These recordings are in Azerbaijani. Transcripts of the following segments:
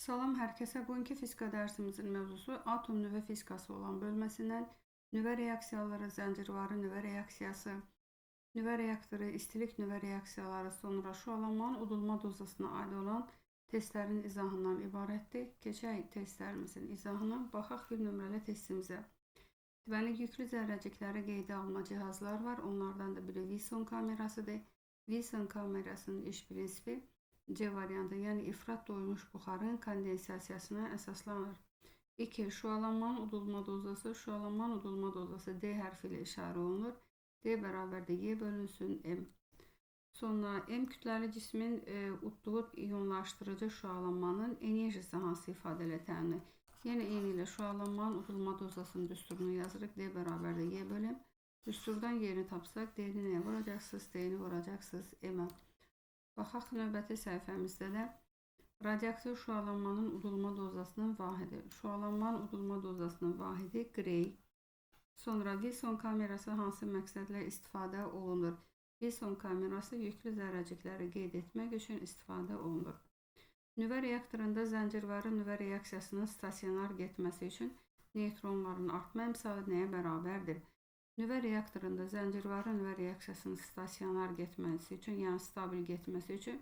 Salam hər kəsə. Bugünkü fizika dərsimizin mövzusu atom nüvə fizikası olan bölməsindən nüvə reaksiyaları, zəncirvarı nüvə reaksiyası, nüvə reaktoru, istilik nüvə reaksiyaları, sonra şüalanmanın udulma dozasına aid olan testlərin izahından ibarətdir. Keçək testlərimizin izahına. Baxaq bir nömrəli testimizə. Deməli, yüklü zərrəcikləri qeydə alma cihazlar var. Onlardan da biri Wilson kamerasıdır. Wilson kamerasının iş prinsipi C variantı, yəni ifrat doymuş buxarın kondensasiyasına əsaslanır. 2. Şüalanmanın udulma dozası. Şüalanmanın udulma dozası D hərfi ilə işarə olunur. D bərabərdir Y bölünsün M. Sonra M kütləli cismin udduğu iyonlaşdırıcı şüalanmanın enerjisi hansı ifadə ilə təmin edilir? Yenə eyni ilə şüalanmanın udulma dozasının düsturunu yazırıq. D bərabərdir Y bölüm. Düsturdan yerini tapsaq D-ni nəyə vuracaqsınız? D-ni vuracaqsınız M-ə. Baxaq növbəti səhifəmizdə də radioaktiv şüalanmanın udulma dozasının vahidi. Şüalanmanın udulma dozasının vahidi Gray. Sonra Wilson kamerası hansı məqsədlə istifadə olunur? Wilson kamerası yüklü zərrəcikləri qeyd etmək üçün istifadə olunur. Nüvə reaktorunda zəncirvarı nüvə reaksiyasının stasionar getməsi üçün neytronların artma əmsalı nəyə bərabərdir? Nüvə reaktorunda zəncirvarı nüvə reaksiyasının stasionar getməsi üçün, yəni stabil getməsi üçün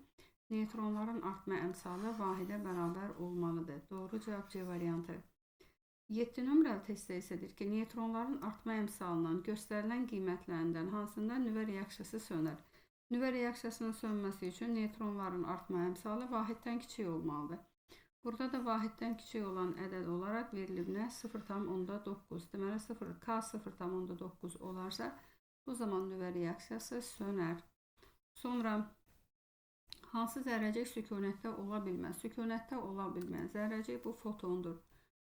neytronların artma əmsalı vahidə bərabər olmalıdır. Doğru cavab C variantı. 7 nömrəli testdə isə deyir ki, neytronların artma əmsalının göstərilən qiymətlərindən hansında nüvə reaksiyası sönər? Nüvə reaksiyasının sönməsi üçün neytronların artma əmsalı vahiddən kiçik olmalıdır. Burada da vahiddən kiçik olan ədəd olaraq verilib nə? 0,9. Deməli, K 0,9 olarsa, bu zaman nüvə reaksiyası sönər. Sonra, hansı zərrəcik sükunətdə ola bilməz? Sükunətdə ola bilməyən zərrəcik bu fotondur.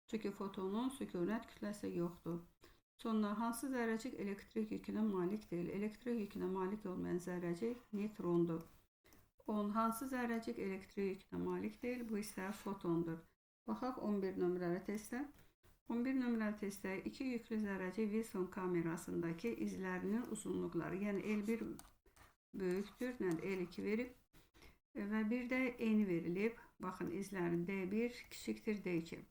Çünki fotonun sükunət kütləsi yoxdur. Sonra, hansı zərrəcik elektrik yükünə malik deyil? Elektrik yükünə malik olmayan zərrəcik neutrondur. 10. Hansı zərrəcik elektrik yükünə malik deyil? Bu isə fotondur. Baxaq 11 nömrəli testə. 11 nömrəli testdə iki yüklü zərrəcik Wilson kamerasındakı izlərinin uzunluqları, yəni L1 böyükdür, L2 verib və bir də N verilib. Baxın, izlərin D1 kiçikdir D2.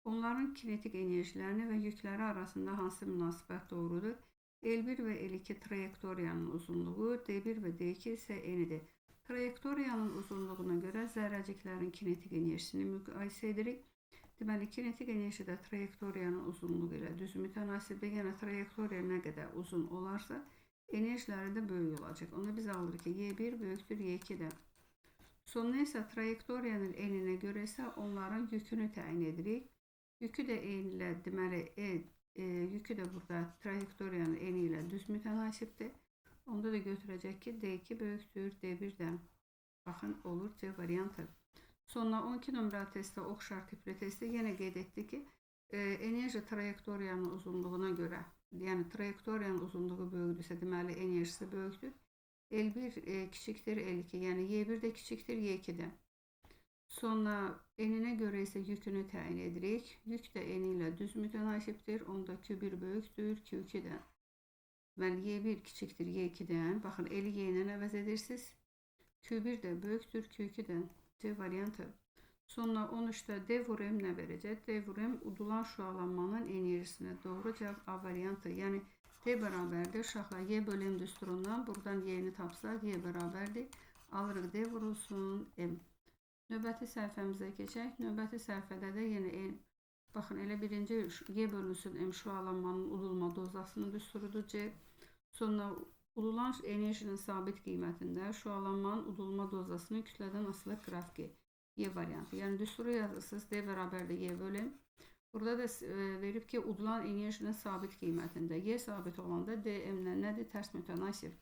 Onların kinetik enerjilərini və yükləri arasında hansı münasibət doğrudur? L1 və L2 trayektoriyanın uzunluğu, D1 və D2 isə N-dir. Trayektoriyanın uzunluğuna görə zərrəciklərin kinetik enerjisini müqayisə edirik. Deməli, kinetik enerji də trayektoriyanın uzunluğu ilə düz mütənasibdir. Yəni, trayektoriya nə qədər uzun olarsa, enerjiləri də böyük olacaq. Onda biz alırıq ki, Y1 böyükdür Y2-dən. Sonra isə trayektoriyanın eninə görə isə onların yükünü təyin edirik. Yükü də eyni ilə, deməli, yükü də burada trayektoriyanın eni ilə düz mütənasibdir. Onda da götürəcək ki, D2 böyükdür D1-dən. Baxın, olur C variantı. Sonra 12 nömrəli testdə oxşar tipli testdə yenə qeyd etdik ki, enerji trayektoriyanın uzunluğuna görə, yəni trayektoriyanın uzunluğu böyükdürsə, deməli enerjisi böyükdür. L1 kiçikdir L2, yəni Y1 də kiçikdir Y2-dən. Sonra eninə görə isə yükünü təyin edirik. Yük də eni ilə düz mütənasibdir. Onda Q1 böyükdür Q2-dən. Deməli, Y1 kiçikdir Y2-dən. Baxın, L-i Y ilə əvəz edirsiniz. Q1 də böyükdür Q2-dən. C variantı. Sonra 13-də D vur M nə verəcək? D vur M udulan şüalanmanın enerjisini. Doğru cavab A variantı. Yəni, D bərabərdir. Uşaqlar Y bölü M düsturundan buradan Y-ni tapsaq, Y bərabərdir. Alırıq D vurulsun M. Növbəti səhifəmizə keçək. Növbəti səhifədə də yenə N. Baxın, elə birinci Y bölünsün M şüalanmanın udulma dozasının düsturudur C. Sonra udulan enerjinin sabit qiymətində şüalanmanın udulma dozasının kütlədən asılı qrafiki Y variantı. Yəni, düsturu yazırsınız D bərabərdir Y bölüm. Burada da verib ki, udulan enerjinin sabit qiymətində Y sabit olanda DM-lə nədir? Tərs mütənasib.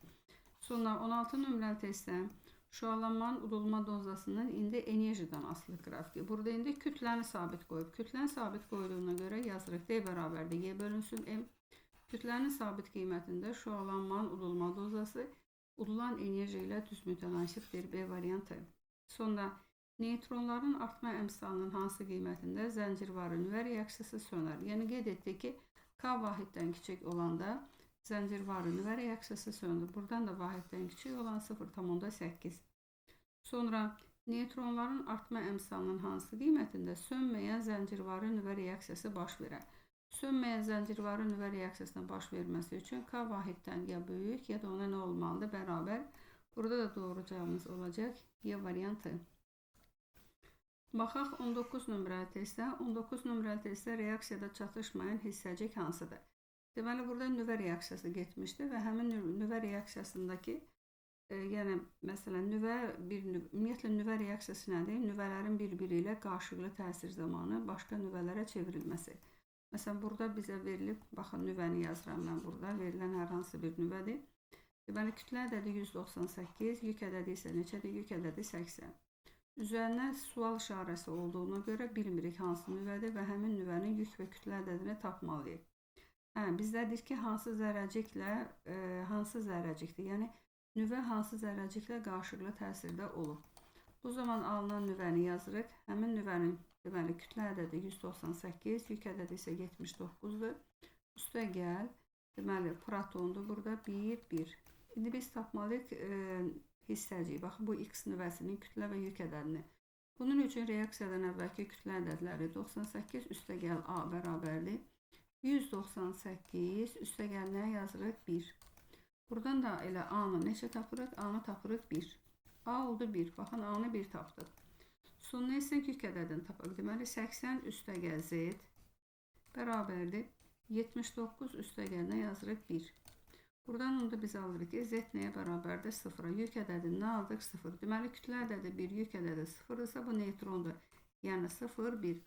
Sonra 16 nömrəli testdə şüalanmanın udulma dozasının indi enerjidən asılı qrafiki. Burada indi kütləni sabit qoyub. Kütləni sabit qoyduğuna görə yazırıq D bərabərdir Y bölünsün M. Kütlənin sabit qiymətində şüalanmanın udulma dozası udulan enerji ilə düz mütənasibdir B variantı. Sonra neytronların artma əmsalının hansı qiymətində zəncirvarı nüvə reaksiyası sönər? Yəni, qeyd etdik ki, K vahiddən kiçik olanda zəncirvarı nüvə reaksiyası sönür. Buradan da vahiddən kiçik olan 0,8. Sonra Neytronların artma əmsalının hansı qiymətində sönməyən zəncirvarı nüvə reaksiyası baş verər? Sönməyən zəncirvarı nüvə reaksiyasına baş verməsi üçün K vahiddən ya böyük ya da ona nə olmalıdır? Bərabər. Burada da doğru cavabımız olacaq Y variantı. Baxaq 19 nömrəli testə. 19 nömrəli testdə reaksiyada çatışmayan hissəcik hansıdır? Deməli, burada nüvə reaksiyası getmişdi və həmin nüvə reaksiyasındakı yəni məsələn ümumiyyətlə nüvə reaksiyası nədir? Nüvələrin bir-biri ilə qarşılıqlı təsir zamanı başqa nüvələrə çevrilməsi. Məsələn, burada bizə verilib, baxın nüvəni yazıram mən burada, verilən hər hansı bir nüvədir. Deməli, kütlə ədədi 198, yük ədədi isə neçədir? Yük ədədi 80. Üzərinə sual işarəsi olduğuna görə bilmirik hansı nüvədir və həmin nüvənin yük və kütlə ədədini tapmalıyıq. Bizdədir ki, hansı zərrəcikdir? Yəni, nüvə hansı zərrəciklə qarşılıqlı təsirdə olub. Bu zaman alınan nüvəni yazırıq. Həmin nüvənin deməli, kütlə ədədi 198, yük ədədi isə 79-dur. Üstə gəl, deməli, protondur burada 1, 1. İndi biz tapmalıyıq hissəcik. Baxın, bu X nüvəsinin kütlə və yük ədədini. Bunun üçün reaksiyadan əvvəlki kütlə ədədləri 98 üstə gəl A bərabərdir. 198 üstə gəl nəyə yazırıq? 1. Buradan da elə A-nı neçə tapırıq? A-nı tapırıq 1. A oldu 1. Baxın, A-nı 1 tapdıq. Sonuna isə yük ədədini tapırıq. Deməli, 80 üstə gəl Z bərabərdir. 79 üstə gəl nə yazırıq? 1. Buradan onu da biz alırıq ki, Z nəyə bərabərdir? 0-a. Yük ədədini nə aldıq? 0. Deməli, kütlə ədədi 1, yük ədədi 0 isə bu neytrondur. Yəni 0, 1.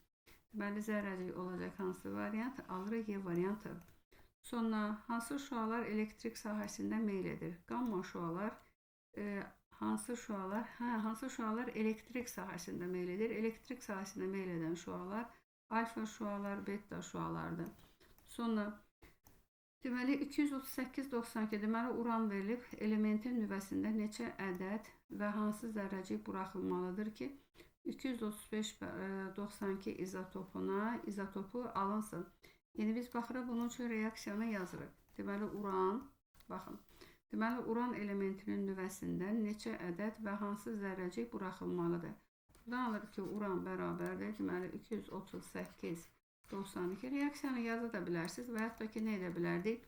Deməli, zərrəcik olacaq hansı variant? Alırıq Y variantı. Sonra, hansı şüalar elektrik sahəsində meyl edir? Qamma şüalar, hansı şüalar elektrik sahəsində meyl edir? Elektrik sahəsində meyl edən şüalar alfa şüalar, beta şüalardır. Sonra, deməli, 238-92, deməli, uran verilib, elementin nüvəsində neçə ədəd və hansı zərrəcik buraxılmalıdır ki, 235-92 izotopu alınsın. Yəni, biz baxırıq, bunun üçün reaksiyanı yazırıq. Deməli, uran elementinin nüvəsində neçə ədəd və hansı zərrəcik buraxılmalıdır. Buradan alırıq ki, uran bərabərdir, deməli, 238-92 reaksiyanı yazı da bilərsiniz və hətta ki, nə edə bilərdik?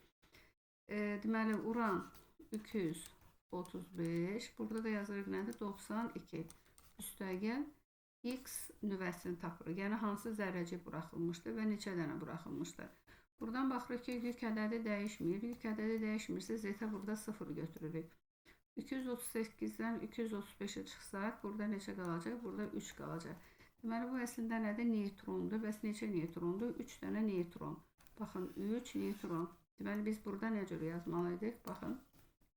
Deməli, uran 235, burada da yazırıq nədir? 92 üstəgəl X nüvəsini tapırıq. Yəni, hansı zərrəcik buraxılmışdır və neçə dənə buraxılmışdır. Buradan baxırıq ki, yük ədədi dəyişmir. Yük ədədi dəyişmirsə, Z-ə burada 0 götürürük. 238-dən 235-ə çıxsaq, burada neçə qalacaq? Burada 3 qalacaq. Deməli, bu əslində nədir? Neytrondur. Bəs neçə neytrondur? 3 dənə neytron. Baxın, 3 neytron. Deməli, biz burada nə cür yazmalıydıq? Baxın,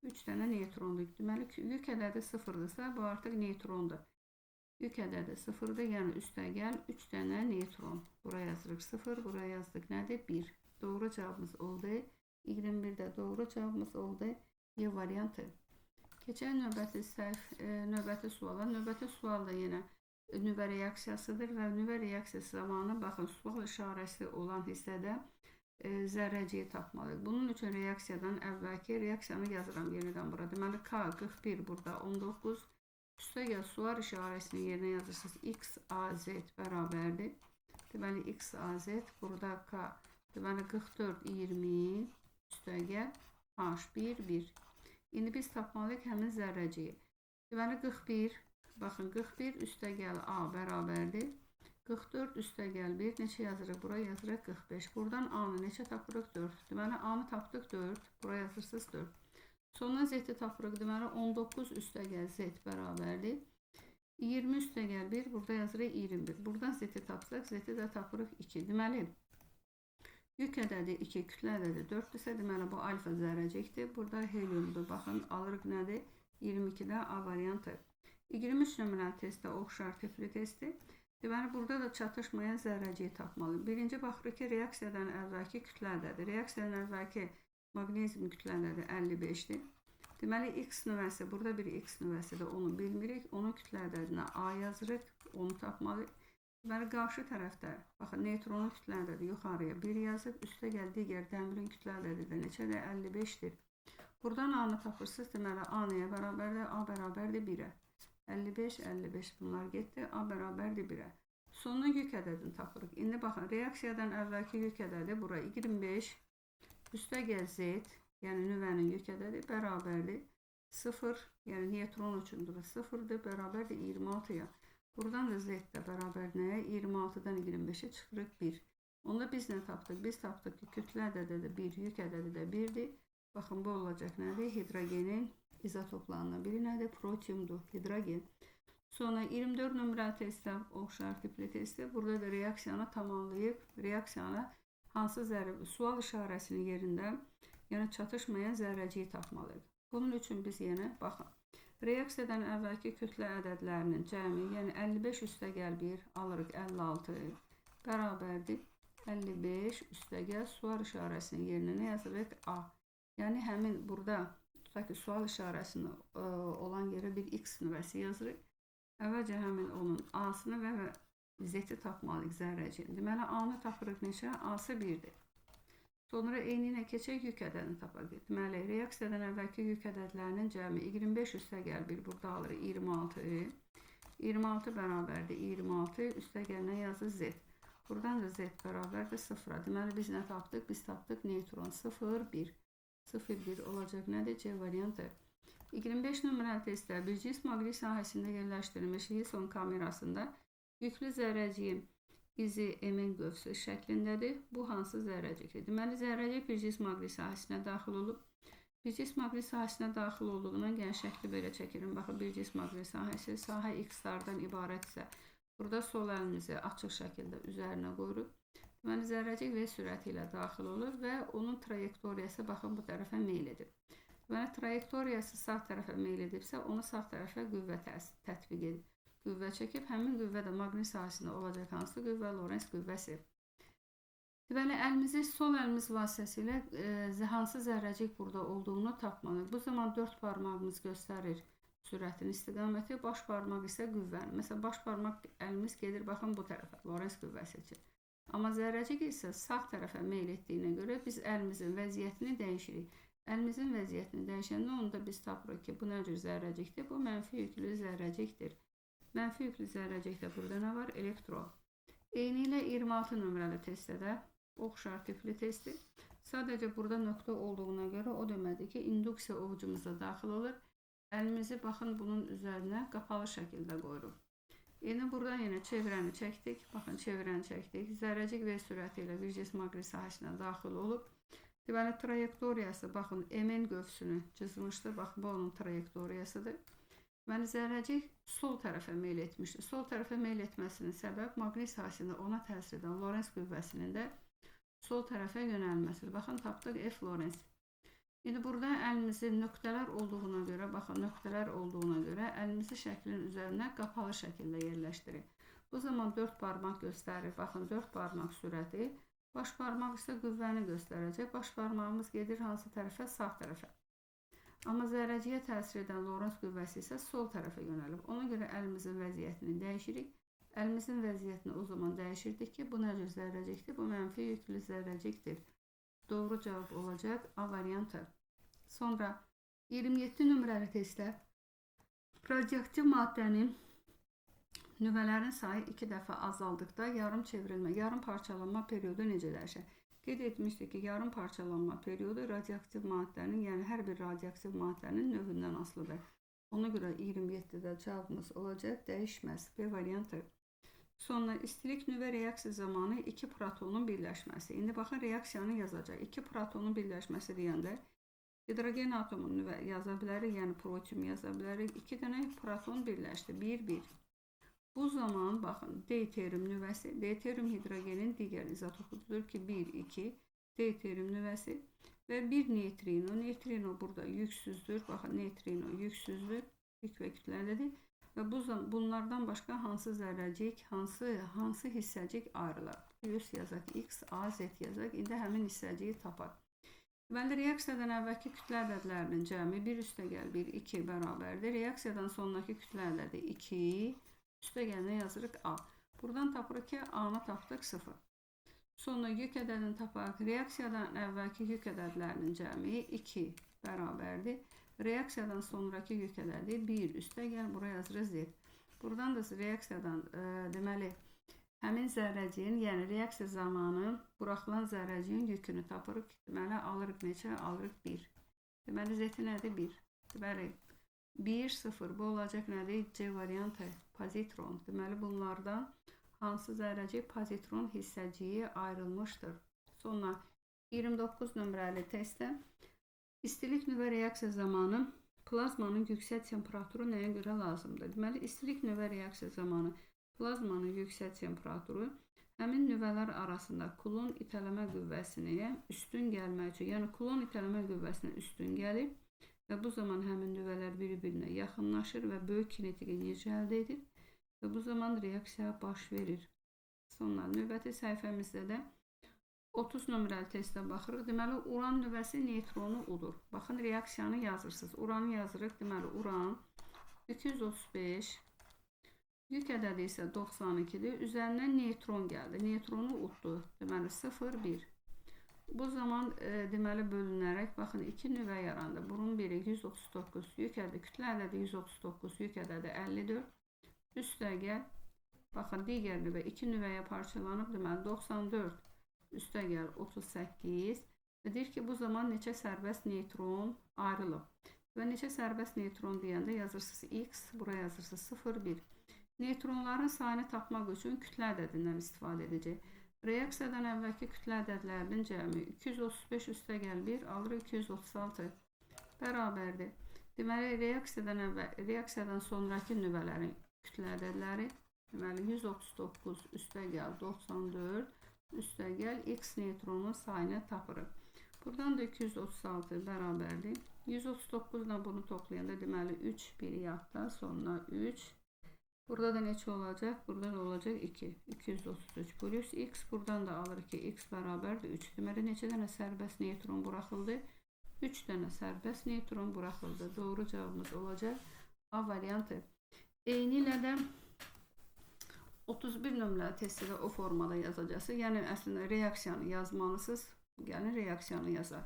3 dənə neytrondur. Deməli, yük ədədi 0-dırsa, bu artıq neytrondur. Yük ədədi 0-dır, yəni üstə gəl 3 dənə neytron. Buraya yazırıq 0, buraya yazdıq nədir? 1. Doğru cavabımız oldu. 21-də doğru cavabımız oldu. Y variantı. Keçən növbəti suala. Növbəti sual da yenə nüvə reaksiyasıdır və nüvə reaksiyası zamanı, baxın, sual işarəsi olan hissədə zərrəciyi tapmalıyıq. Bunun üçün reaksiyadan əvvəlki reaksiyanı yazıram yenidən bura. Deməli, K41 burada 19. Üstə gəl sual işarəsini yerinə yazırsınız. XAZ bərabərdir. Deməli, XAZ burada K. Deməli, 44, 20 üstə gəl H1, 1. İndi biz tapmalıyıq həmin zərrəciyi. Deməli, 41, baxın, 41 üstə gəl A bərabərdir. 44 üstə gəl 1, neçə yazırıq? Buraya yazırıq 45. Buradan A-nı neçə tapırıq? 4. Deməli, A-nı tapdıq 4. Buraya yazırsınız 4. Sonra Z-i tapırıq. Deməli, 19 üstə gəl Z bərabərdir. 20 üstə gəl 1, burada yazırıq 21. Buradan Z-i tapsaq, Z-i də tapırıq 2. Deməli, yük ədədi 2, kütlə ədədi 4-dürsə, deməli, bu alfa zərrəcikdir. Burada heliumdur. Baxın, alırıq nədir? 22-də A variantı. 23 nömrəli testdə oxşar tipli testi. Deməli, burada da çatışmayan zərrəciyi tapmalıyıq. Birinci baxırıq ki, reaksiyadan əvvəlki kütlə ədədi. Reaksiyadan əvvəlki maqnezium kütlə ədədi 55-dir. Deməli, X nüvəsi, burada bir X nüvəsidir, onu bilmirik. Onun kütlə ədədinə A yazırıq, onu tapmalıyıq. Deməli, qarşı tərəfdə, baxın, neytronun kütlə ədədi yuxarıya 1 yazıb, üstə gəl digər dəmirin kütlə ədədi də neçədir? 55-dir. Buradan A-nı tapırsınız, deməli, A nəyə bərabərdir? A bərabərdir 1-ə. 55, 55 bunlar getdi. A bərabərdir 1-ə. Sonra yük ədədini tapırıq. İndi baxın, reaksiyadan əvvəlki yük ədədi bura 25 üstəgəl Z, yəni nüvənin yük ədədi bərabərdir 0, yəni neutron üçündür 0-dır, bərabərdir 26-ya. Buradan da Z də bərabər nəyə? 26-dan 25-ə çıxırıq 1. Onda biz nə tapdıq? Biz tapdıq ki, kütlə ədədi də 1, yük ədədi də 1-dir. Baxın, bu olacaq nədir? Hidrogenin izotoplarından biri nədir? Protiumdur, hidrogen. Sonra 24 nömrəli testdə, oxşar tipli testdə, burada da reaksiyanı tamamlayıb, reaksiyanı hansı sual işarəsinin yerində, yəni çatışmayan zərrəciyi tapmalıyıq. Bunun üçün biz yenə, baxın, reaksiyadan əvvəlki kütlə ədədlərinin cəmi, yəni 55 üstəgəl 1 alırıq 56 bərabərdir 55 üstəgəl sual işarəsinin yerinə nə yazırıq? A. Yəni həmin burada tutaq ki, sual işarəsinin olan yerə bir X nüvəsi yazırıq. Əvvəlcə həmin onun A-sını və Z-i tapmalıyıq zərrəcinin. Deməli, A-nı tapırıq neçə? A-sı 1-dir. Sonra eyni ilə keçək yük ədədini tapaq. Deməli, reaksiyadan əvvəlki yük ədədlərinin cəmi 25 üstəgəl 1 burada alırıq 26. 26 bərabərdir 26 üstəgəl nə yazır? Z. Buradan da Z bərabərdir 0-a. Deməli, biz nə tapdıq? Biz tapdıq neutron 0, 1. 0, 1 olacaq nədir? C variantı. 25 nömrəli testdə bir cins maqnit sahəsində yerləşdirilmiş Wilson kamerasında yüklü zərrəciyin izi Mn qövsü şəklindədir. Bu hansı zərrəcikdir? Deməli, zərrəcik bir cins maqnit sahəsinə daxil olub. Bir cins maqnit sahəsinə daxil olduğundan gəlin şəkli belə çəkirim. Baxın, bir cins maqnit sahəsi sahə X-lardan ibarətsə, burada sol əlimizi açıq şəkildə üzərinə qoyuruq. Deməli, zərrəcik V sürəti ilə daxil olur və onun trayektoriyası baxın bu tərəfə meyl edir. Deməli, trayektoriyası sağ tərəfə meyl edibsə, onu sağ tərəfə qüvvə tətbiq edib. Qüvvə çəkib, həmin qüvvə də maqnit sahəsində olacaq hansı qüvvə? Lorentz qüvvəsi. Deməli, sol əlimiz vasitəsilə hansı zərrəcik burada olduğunu tapmalıyıq. Bu zaman 4 barmağımız göstərir sürətin istiqaməti, baş barmaq isə qüvvəni. Məsələn, baş barmaq əlimiz gedir, baxın bu tərəfə, Lorentz qüvvəsi üçün. Amma zərrəcik isə sağ tərəfə meyl etdiyinə görə biz əlimizin vəziyyətini dəyişirik. Əlimizin vəziyyətini dəyişəndə onda biz tapırıq ki, bu nə cür zərrəcikdir? Bu mənfi yüklü zərrəcikdir. Mənfi yüklü zərrəcikdə burada nə var? Elektron. Eyni ilə 26 nömrəli testdə də oxşar tipli testdir. Sadəcə burada nöqtə olduğuna görə o demədir ki, induksiya ovucumuza daxil olur. Əlimizi baxın bunun üzərinə qapalı şəkildə qoyuruq. Yine buradan yenə çevrəni çəkdik. Baxın, çevrəni çəkdik. Zərrəcik V sürəti ilə bir cins maqnit sahəsinə daxil olub. Deməli, trayektoriyası, baxın, Mn qövsünü cızmışdır. Baxın, bu onun trayektoriyasıdır. Deməli, zərrəcik sol tərəfə meyl etmişdir. Sol tərəfə meyl etməsinin səbəb maqnit sahəsində ona təsir edən Lorentz qüvvəsinin də sol tərəfə yönəlməsidir. Baxın, tapdıq F Lorentz. İndi burada əlimizin nöqtələr olduğuna görə, baxın, nöqtələr olduğuna görə əlimizi şəklin üzərinə qapalı şəkildə yerləşdirir. Bu zaman 4 barmaq göstərir. Baxın, 4 barmaq sürəti. Baş barmaq isə qüvvəni göstərəcək. Baş barmağımız gedir hansı tərəfə? Sağ tərəfə. Amma zərrəciyə təsir edən Lorentz qüvvəsi isə sol tərəfə yönəlib. Ona görə əlimizin vəziyyətini dəyişirik. Əlimizin vəziyyətini o zaman dəyişirdik ki, bu nə cür zərrəcikdir? Bu mənfi yüklü zərrəcikdir. Doğru cavab olacaq A variantı. Sonra 27 nömrəli testdə radioaktiv maddənin nüvələrin sayı 2 dəfə azaldıqda yarım çevrilmə, yarım parçalanma periodu necə dəyişir? Qeyd etmişdik ki, yarım parçalanma periodu radioaktiv maddənin, yəni hər bir radioaktiv maddənin növündən asılıdır. Ona görə 27-də cavabımız olacaq dəyişməz. B variantı. Sonra istilik nüvə reaksiya zamanı 2 protonun birləşməsi. İndi baxın, reaksiyanı yazacaq. 2 protonun birləşməsi deyəndə hidrogen atomunu nüvə yaza bilərik, yəni protium yaza bilərik. 2 dənə proton birləşdi. 1-1. Bu zaman baxın, deuterium nüvəsi, deuterium hidrogenin digər izotopudur ki, 1-2 deuterium nüvəsi və 1 neytrino. Neytrino burada yüksüzdür. Baxın, neytrino yüksüzdür. Yük və kütləlidir. Və bunlardan başqa hansı zərrəcik, hansı hissəcik ayrılır? Plus yazaq X, A, Z yazaq. İndi həmin hissəciyi tapaq. Deməli, reaksiyadan əvvəlki kütlə ədədlərinin cəmi 1 üstəgəl 1, 2 bərabərdir. Reaksiyadan sonraki kütlə ədədi 2, üstəgəlinə yazırıq A. Buradan tapırıq ki, A-nı tapdıq 0. Sonra yük ədədini tapaq. Reaksiyadan əvvəlki yük ədədlərinin cəmi 2 bərabərdir. Reaksiyadan sonraki yük ədədi 1 üstəgəl, buraya yazırıq Z. Buradan da reaksiyadan deməli həmin zərrəciyin, yəni reaksiya zamanı buraxılan zərrəciyin yükünü tapırıq. Deməli alırıq neçə? Alırıq 1. Deməli Z nədir? 1. Deməli 1, 0. Bu olacaq nədir? C variantı pozitron. Deməli bunlardan hansı zərrəci pozitron hissəciyi ayrılmışdır? Sonra 29 nömrəli testdə istilik nüvə reaksiya zamanı plazmanın yüksək temperaturu nəyə görə lazımdır? Deməli istilik nüvə reaksiya zamanı plazmanın yüksək temperaturu həmin nüvələr arasında Kulon itələmə qüvvəsinə üstün gəlmək üçün, yəni Kulon itələmə qüvvəsinə üstün gəlir və bu zaman həmin nüvələr bir-birinə yaxınlaşır və böyük kinetik enerji əldə edir və bu zaman reaksiya baş verir. Sonra növbəti səhifəmizdə də 30 nömrəli testə baxırıq. Deməli uran nüvəsi neytronu udur. Baxın reaksiyanı yazırsınız. Uranı yazırıq. Deməli uran 235, yük ədədi isə 92-dir. Üzərindən neytron gəldi. Neytronu uddu. Deməli 0, 1. Bu zaman deməli bölünərək baxın 2 nüvə yarandı. Bunun biri 139, yük ədədi, kütlə ədədi 139, yük ədədi 54. Üstəgəl baxın digər nüvə 2 nüvəyə parçalanıb. Deməli 94 üstəgəl 38 və deyir ki, bu zaman neçə sərbəst neytron ayrılıb. Və neçə sərbəst neytron deyəndə yazırsınız X, buraya yazırsınız 0, 1. Neytronların sayını tapmaq üçün kütlə ədədindən istifadə edəcək. Reaksiyadan əvvəlki kütlə ədədlərinin cəmi 235 üstəgəl 1 alırıq 236 bərabərdir. Deməli reaksiyadan sonraki nüvələrin kütlə ədədləri deməli 139 üstəgəl 94 üstəgəl X neytronun sayını tapırıq. Buradan da 236 bərabərdir. 139 ilə bunu toplayanda deməli 3 bir yadda, sonra 3. Burada da neçə olacaq? Burada da olacaq 2. 233 plus X. Buradan da alırıq ki X bərabərdir 3. Deməli neçə dənə sərbəst neytron buraxıldı? 3 dənə sərbəst neytron buraxıldı. Doğru cavabımız olacaq A variantı. Eyni ilə də 31 nömrəli testdə o formada yazacaqsınız. Yəni əslində reaksiyanı yazmalısınız. Gəlin reaksiyanı yazaq.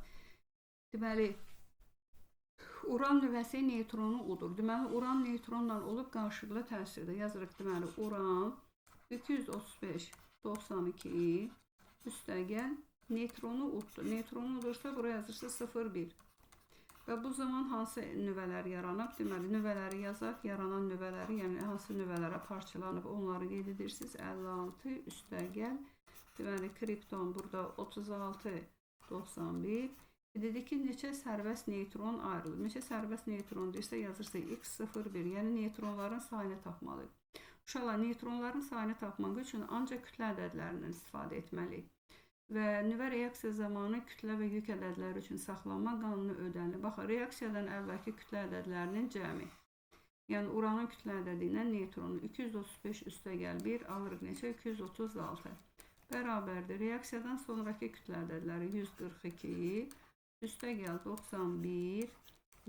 Deməli uran nüvəsi neytronu udur. Deməli uran neйтronla olub qarşılıqlı təsirdə yazırıq. Deməli uran 235 92 üstəgəl neytronu uddu. Neytronu udursa buraya yazırsınız 0, 1. Və bu zaman hansı nüvələr yaranıb? Deməli nüvələri yazaq. Yaranan nüvələri, yəni hansı nüvələrə parçalanıb onları qeyd edirsiniz. 56 üstəgəl. Deməli kripton burada 36 91. Dedik ki neçə sərbəst neytron ayrılır. Neçə sərbəst neytron deyirsə yazırsınız X 0, 1. Yəni neytronların sayını tapmalıyıq. Uşaqlar neytronların sayını tapmaq üçün ancaq kütlə ədədlərindən istifadə etməliyik. Və nüvə reaksiya zamanı kütlə və yük ədədləri üçün saxlanma qanunu ödənilir. Baxın, reaksiyadan əvvəlki kütlə ədədlərinin cəmi. Yəni uranın kütlə ədədi ilə neytronu 235 üstəgəl 1 alırıq neçə? 236 bərabərdir. Reaksiyadan sonraki kütlə ədədləri 142 üstəgəl 91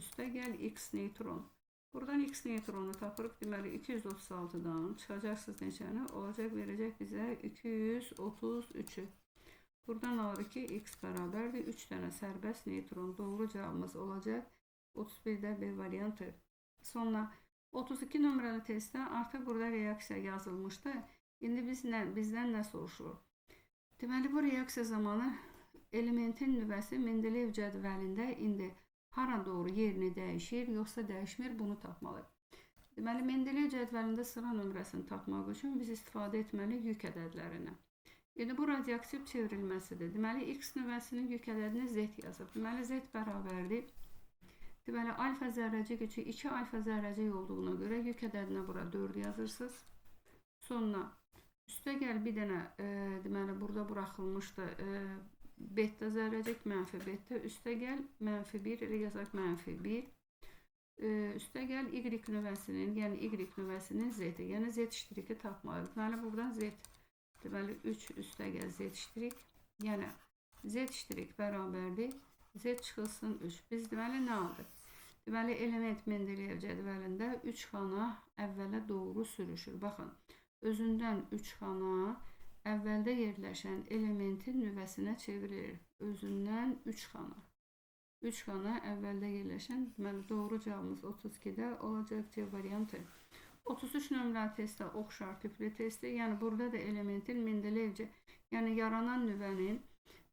üstəgəl X neytron. Buradan X neytronu tapırıq. Deməli 236-dan çıxacaqsınız neçəni? Olacaq, verəcək bizə 233-ü. Buradan alırıq ki X bərabərdir 3 dənə sərbəst neytron. Doğru cavabımız olacaq 31-də B variantı. Sonra 32 nömrəli testdə artıq burada reaksiya yazılmışdı. İndi bizdən nə soruşulur? Deməli bu reaksiya zamanı elementin nüvəsi Mendeleyev cədvəlində indi hara doğru yerini dəyişir, yoxsa dəyişmir, bunu tapmalıyıq. Deməli Mendeleyev cədvəlində sıra nömrəsini tapmaq üçün biz istifadə etməliyik yük ədədlərindən. Yəni bu radioaktiv çevrilməsidir. Deməli X nüvəsinin yük ədədini Z yazıb. Deməli Z bərabərdir. Deməli alfa zərrəcik üçün 2 alfa zərrəcik olduğuna görə yük ədədinə bura 4 yazırsınız. Sonra üstəgəl bir dənə deməli burada buraxılmışdı beta zərrəcik, mənfi beta, üstəgəl mənfi 1 yazaq mənfi 1. Üstəgəl Y nüvəsinin, yəni Y nüvəsinin Z-i, yəni Z iştiriki tapmalıyıq. Deməli buradan Z. Deməli 3 üstəgəl Z iştirik, yəni Z iştirik bərabərdir. Z çıxılsın 3. Biz deməli nə aldıq? Deməli element Mendeleyev cədvəlində 3 xana əvvələ doğru sürüşür. Baxın, özündən 3 xana əvvəldə yerləşən elementin nüvəsinə çevrilir. Özündən 3 xana. 3 xana əvvəldə yerləşən, deməli doğru cavabımız 32-də olacaq. C variantı. 33 nömrəli testdə oxşar tipli testi. Yəni burada da elementin Mendeleyevcə, yəni yaranan nüvənin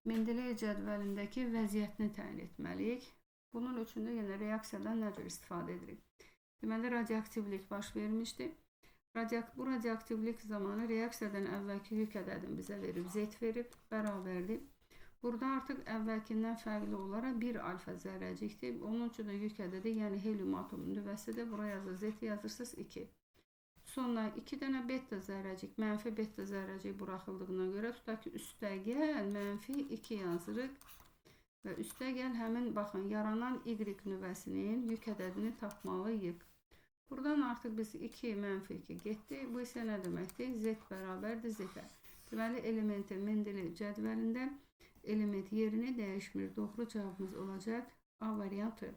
Mendeleyev cədvəlindəki vəziyyətini təyin etməliyik. Bunun üçün də yenə reaksiyadan nə cür istifadə edirik? Deməli radioaktivlik baş vermişdi. Bu radioaktivlik zamanı reaksiyadan əvvəlki yük ədədini bizə verib, Z verib, bərabərdir. Burada artıq əvvəlkindən fərqli olaraq 1 alfa zərrəcikdir. Onun üçün də yük ədədi, yəni helium atomunun nüvəsidir. Buraya Z yazırsınız 2. Sonra 2 dənə beta zərrəcik, mənfi beta zərrəcik buraxıldığına görə tutaq ki, üstəgəl mənfi 2 yazırıq. Və üstəgəl həmin, baxın, yaranan Y nüvəsinin yük ədədini tapmalıyıq. Buradan artıq biz 2 mənfi 2 getdi. Bu isə nə deməkdir? Z bərabərdir Z-ə. Deməli, elementin Mendeleyev cədvəlində element yerini dəyişmir. Doğru cavabımız olacaq A variantı.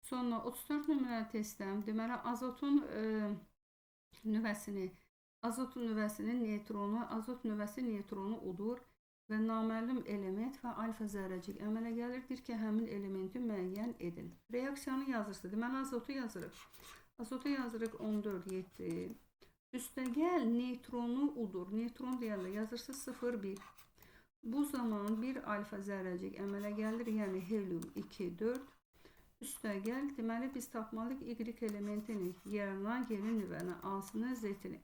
Sonra 34 nömrəli testdən, deməli, azotun nüvəsinin neytronu, azot nüvəsi neytronu udur və naməlum element və alfa zərrəcik əmələ gəlirdir ki, həmin elementi müəyyən edin. Reaksiyanı yazırsınız. Deməli, azotu yazırıq. Azotu yazırıq 14, 7. Üstəgəl neytronu udur. Neytron deyəndə yazırsınız 0, 1. Bu zaman bir alfa zərrəcik əmələ gəlir, yəni helium 2, 4. Üstəgəl, deməli biz tapmalıyıq Y elementini, yaranan yeni nüvəni, A-sını, Z-ini.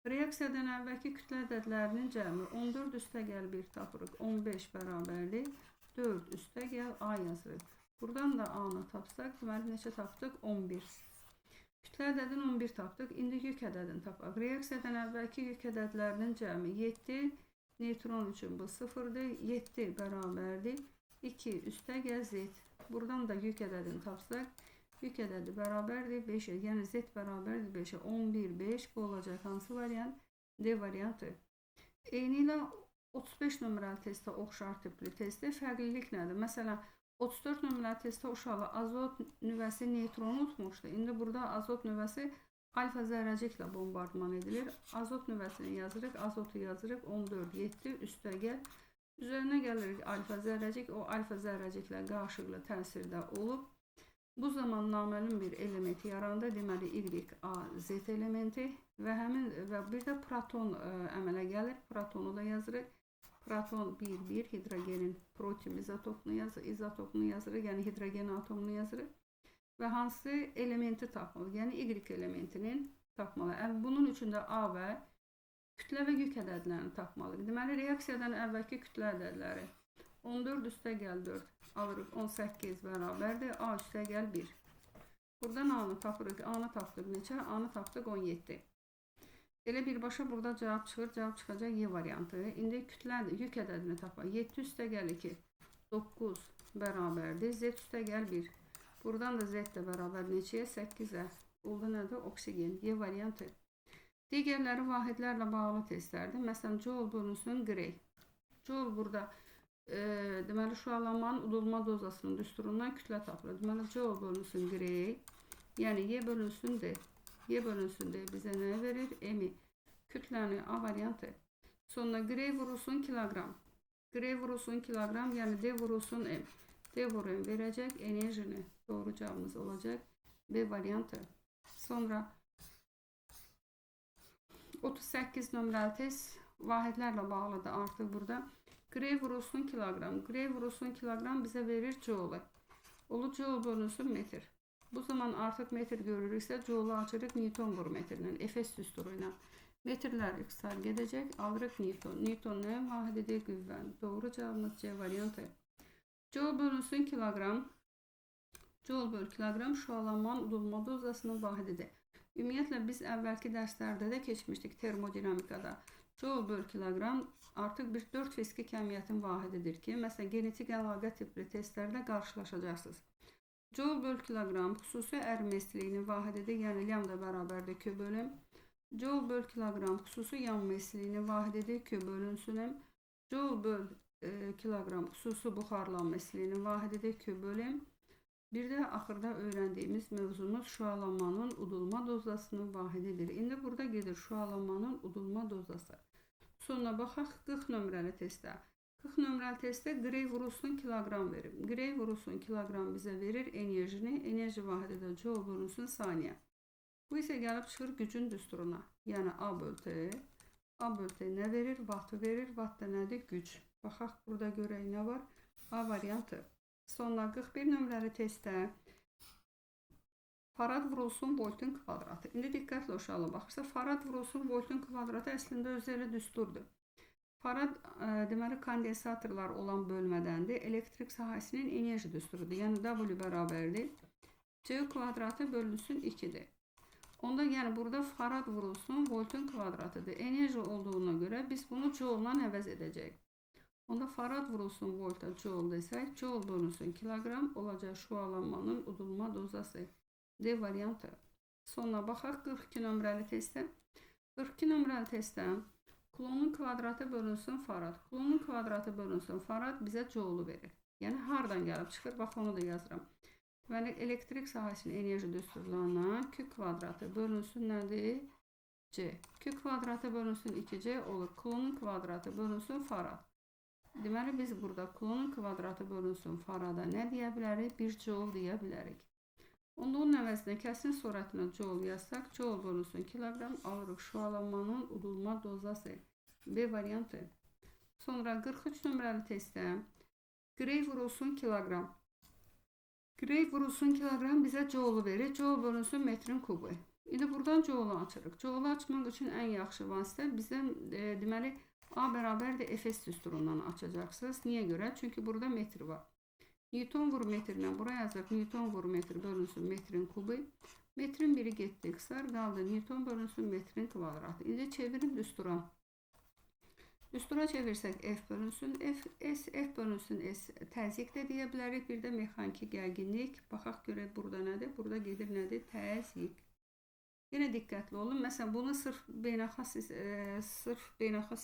Reaksiyadan əvvəlki kütlə ədədlərinin cəmi 14 üstəgəl 1 tapırıq, 15 bərabərdir, 4 üstəgəl A yazırıq. Buradan da A-nı tapsaq, deməli neçə tapdıq? 11. Kütlə ədədini 11 tapdıq, indi yük ədədini tapaq. Reaksiyadan əvvəlki yük ədədlərinin cəmi 7, neytron üçün bu 0-dır, 7 bərabərdir, 2 üstəgəl Z. Buradan da yük ədədini tapsaq, yük ədədi bərabərdir 5-ə, yəni Z bərabərdir 5-ə, 11, 5, bu olacaq hansı variant? D variantı. Eyni ilə 35 nömrəli testdə oxşar tipli testdə fərqlilik nədir? Məsələn, 34 nömrəli testdə uşaqlar azot nüvəsi neytronu tutmuşdu. İndi burada azot nüvəsi alfa zərrəciklə bombardman edilir. Azot nüvəsini yazırıq, azotu yazırıq, 14, 7 üstəgəl. Üzərinə gəlirik alfa zərrəcik, o alfa zərrəciklə qarşılıqlı təsirdə olub. Bu zaman naməlum bir element yarandı, deməli Y, A, Z elementi və bir də proton əmələ gəlir. Protonu da yazırıq. Proton 1, 1, hidrogenin protium izotopunu yazırıq, yəni hidrogen atomunu yazırıq. Və hansı elementi tapmalıyıq, yəni Y elementinin tapmalıyıq. Bunun üçün də A və kütlə və yük ədədlərini tapmalıyıq. Deməli, reaksiyadan əvvəlki kütlə ədədləri 14 üstəgəl 4 alırıq, 18 bərabərdir, A üstəgəl 1. Buradan A-nı tapırıq, A-nı tapdıq neçə? A-nı tapdıq 17. Elə birbaşa burada cavab çıxır, cavab çıxacaq Y variantı. İndi yük ədədini tapaq. 7 üstəgəl 2, 9 bərabərdir, Z üstəgəl 1. Buradan da Z də bərabər neçəyə? 8-ə. Oldu nədir? Oksigen. Y variantı. Digərləri vahidlərlə bağlı testlərdir. Məsələn, Joule bölünsün Gray. Joule burada deməli şüalanmanın udulma dozasının düsturundan kütlə tapılır. Deməli, Joule bölünsün Gray, yəni Y bölünsün D. Y bölünsün D bizə nə verir? M-i. Kütləni A variantı. Sonra Gray vurulsun kilogram. Gray vurulsun kilogram, yəni D vurulsun M. D vurun verəcək enerjini. Doğru cavabımız olacaq B variantı. Sonra 38 nömrəli test vahidlərlə bağlıdır artıq burada. Gray vurulsun kilogram. Gray vurulsun kilogram bizə verir joule. Olu joule bölünsün metr. Bu zaman artıq metr görürüksə, joule açırıq Newton vur metrlə, Efes düsturu ilə. Metrlər ixtisar gedəcək, alırıq Newton. Newton nə vahididir? Qüvvən. Doğru cavabımız C variantı. Joule bölünsün kilogram. Joule böl kilogram şüalanmanın udulma dozasının vahididir. Ümumiyyətlə, biz əvvəlki dərslərdə də keçmişdik termodinamikada. Joule böl kilogram artıq bir 4 fiziki kəmiyyətin vahididir ki, məsələn, genetik əlaqə tipli testlərdə qarşılaşacaqsınız. Joule böl kilogram xüsusi ərimə istiliyinin vahididir, yəni lambda bərabərdir Q bölüm. Joule böl kilogram xüsusi yanma istiliyinin vahididir, Q bölünsün. Joule böl kilogram xüsusi buxarlanma istiliyinin vahididir, Q bölüm. Bir də axırda öyrəndiyimiz mövzumuz şüalanmanın udulma dozasının vahididir. İndi burada gedir şüalanmanın udulma dozası. Sonra baxaq 40 nömrəli testə. 40 nömrəli testdə Gray vurulsun kiloqram verir. Gray vurulsun kiloqram bizə verir enerjini. Enerji vahidi də joule bölünsün saniyə. Bu isə gəlib çıxır gücün düsturuna. Yəni A bölü T. A bölü T nə verir? Wattı verir. Watt da nədir? Güc. Baxaq burada görək nə var? A variantı. Sonra 41 nömrəli testdə farad vurulsun voltun kvadratı. İndi diqqətlə uşaqlar baxırsa, farad vurulsun voltun kvadratı əslində özü elə düsturdur. Farad deməli kondensatorlar olan bölmədəndir. Elektrik sahəsinin enerji düsturudur. Yəni W bərabərdir. C kvadratı bölünsün 2'dir. Onda yəni burada farad vurulsun voltun kvadratıdır. Enerji olduğuna görə biz bunu joule ilə əvəz edəcəyik. Onda farad vurulsun volta joule desək, joule bölünsün kiloqram olacaq şualanmanın udulma dozası. D variantı. Sonra baxaq 42 nömrəli testə. 42 nömrəli testdə Kulonun kvadratı bölünsün farad. Kulonun kvadratı bölünsün farad bizə joule verir. Yəni hardan gəlib çıxır? Bax onu da yazıram. Deməli elektrik sahəsinin enerji düsturlarına Q kvadratı bölünsün nədir? C. Q kvadratı bölünsün 2C olur. Kulonun kvadratı bölünsün farad. Deməli biz burada kulonun kvadratı bölünsün farada nə deyə bilərik? 1 joule deyə bilərik. Onda onun əvəzinə kəsin sürətinə joule yazsaq, joule bölünsün kiloqram alırıq şualanmanın udulma dozası. B variantı. Sonra 43 nömrəli testdə Gray vurulsun kiloqram. Gray vurulsun kiloqram bizə joule verir. Joule bölünsün metrin kubu. İndi buradan joule açırıq. Joule açmaq üçün ən yaxşı vasitə bizə deməli A bərabərdir Fs düsturundan açacaqsınız. Niyə görə? Çünki burada metr var. Newton vur metrlə buraya yazaq. Newton vur metr bölünsün metrin kubu. Metrin biri getdi qısar qaldı. Newton bölünsün metrin kvadratı. İndi çevirin düstura. Düstura çevirsək F bölünsün F bölünsün S təzyiq də deyə bilərik. Bir də mexaniki gərginlik. Baxaq görək burada nədir? Burada gedir nədir? Təzyiq. Yenə diqqətli olun. Məsələn bunu sırf beynəlxalq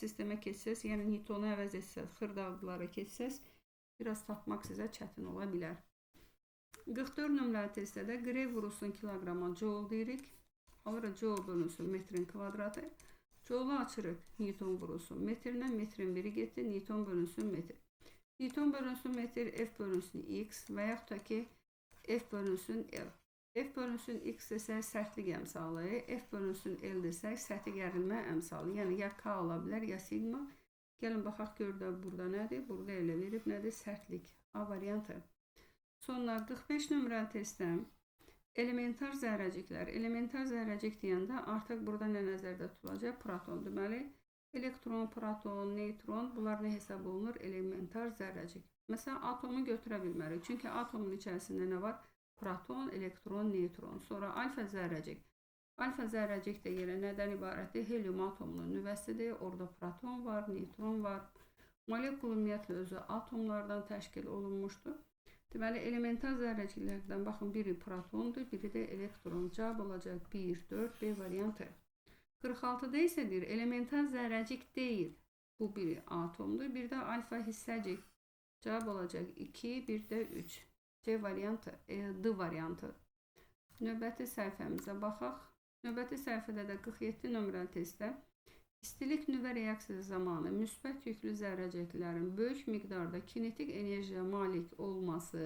sistemə keçsəz, yəni Newtonu əvəz etsəz, xırdaldılara keçsəz, biraz tapmaq sizə çətin ola bilər. 44 nömrəli testdə də Gray vurulsun kiloqrama joule deyirik. Alırıq joule bölünsün metrin kvadratı. Joule açırıq. Newton vurulsun metrlə. Metrin biri getdi. Newton bölünsün metr. Newton bölünsün metr F bölünsün X və yaxud da ki F bölünsün L. F bölünsün X desək sərtlik əmsalı. F bölünsün L desək səthi gərilmə əmsalı. Yəni ya K ola bilər ya sigma. Gəlin baxaq gördə burada nədir? Burada elə verib nədir? Sərtlik. A variantı. Sonra 45 nömrəli testdə elementar zərrəciklər. Elementar zərrəcik deyəndə artıq burada nə nəzərdə tutulacaq? Proton. Deməli, elektron, proton, neytron bunlar nə hesab olunur? Elementar zərrəcik. Məsələn, atomu götürə bilmərik. Çünki atomun içərisində nə var? Proton, elektron, neytron. Sonra alfa zərrəcik. Alfa zərrəcik də yenə nədən ibarətdir? Helium atomunun nüvəsidir. Orada proton var, neytron var. Molekul ümumiyyətlə özü atomlardan təşkil olunmuşdur. Deməli, elementar zərrəciklərdən baxın, biri protondur, biri də elektron. Cavab olacaq 1, 4, B variantı. 46'da isə deyir, elementar zərrəcik deyil. Bu biri atomdur, bir də alfa hissəcik. Cavab olacaq 2, bir də 3. C variantı, D variantı. Növbəti səhifəmizə baxaq. Növbəti səhifədə də 47 nömrəli testdə İstilik nüvə reaksiyası zamanı müsbət yüklü zərrəciklərin böyük miqdarda kinetik enerjiyə malik olması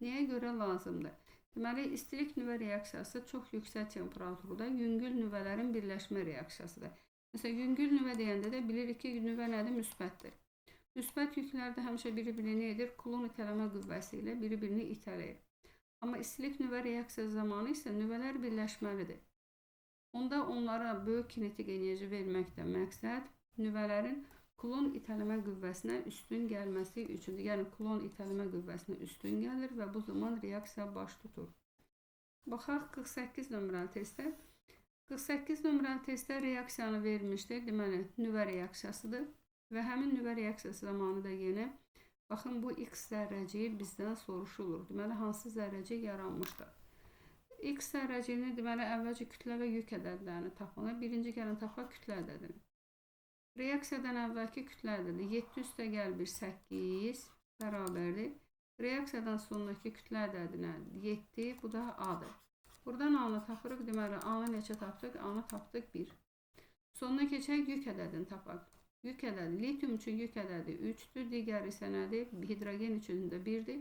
nəyə görə lazımdır? Deməli, istilik nüvə reaksiyası çox yüksək temperaturda yüngül nüvələrin birləşmə reaksiyasıdır. Məsələn, yüngül nüvə deyəndə də bilirik ki, nüvə nədir? Müsbətdir. Müsbət yüklərdə həmişə biri-birini nə edir? Kulon itələmə qüvvəsi ilə biri-birini itələyir. Amma istilik nüvə reaksiyası zamanı isə nüvələr birləşməlidir. Onda onlara böyük kinetik enerji verməkdə məqsəd nüvələrin kulon itələmə qüvvəsinə üstün gəlməsi üçündür. Yəni kulon itələmə qüvvəsinə üstün gəlir və bu zaman reaksiya baş tutur. Baxaq 48 nömrəli testdə. 48 nömrəli testdə reaksiyanı vermişdir. Deməli, nüvə reaksiyasıdır və həmin nüvə reaksiyası zamanı da yenə baxın bu X zərrəciyi bizdən soruşulur. Deməli, hansı zərrəcik yaranmışdır? X zərrəciyini deməli əvvəlcə kütlə və yük ədədlərini tapmalı. Birinci gəlin tapaq kütlə ədədini. Reaksiyadan əvvəlki kütlə ədədi 7 üstə gəl 1 8 bərabərdir. Reaksiyadan sonraki kütlə ədədinə 7, bu da A-dır. Buradan A-nı tapırıq. Deməli, A-nı neçə tapdıq? A-nı tapdıq 1. Sonuna keçək yük ədədini tapaq. Yük ədədi lityum üçün yük ədədi 3'dür. Digəri isə nədir? Hidrogen üçün də 1'dir.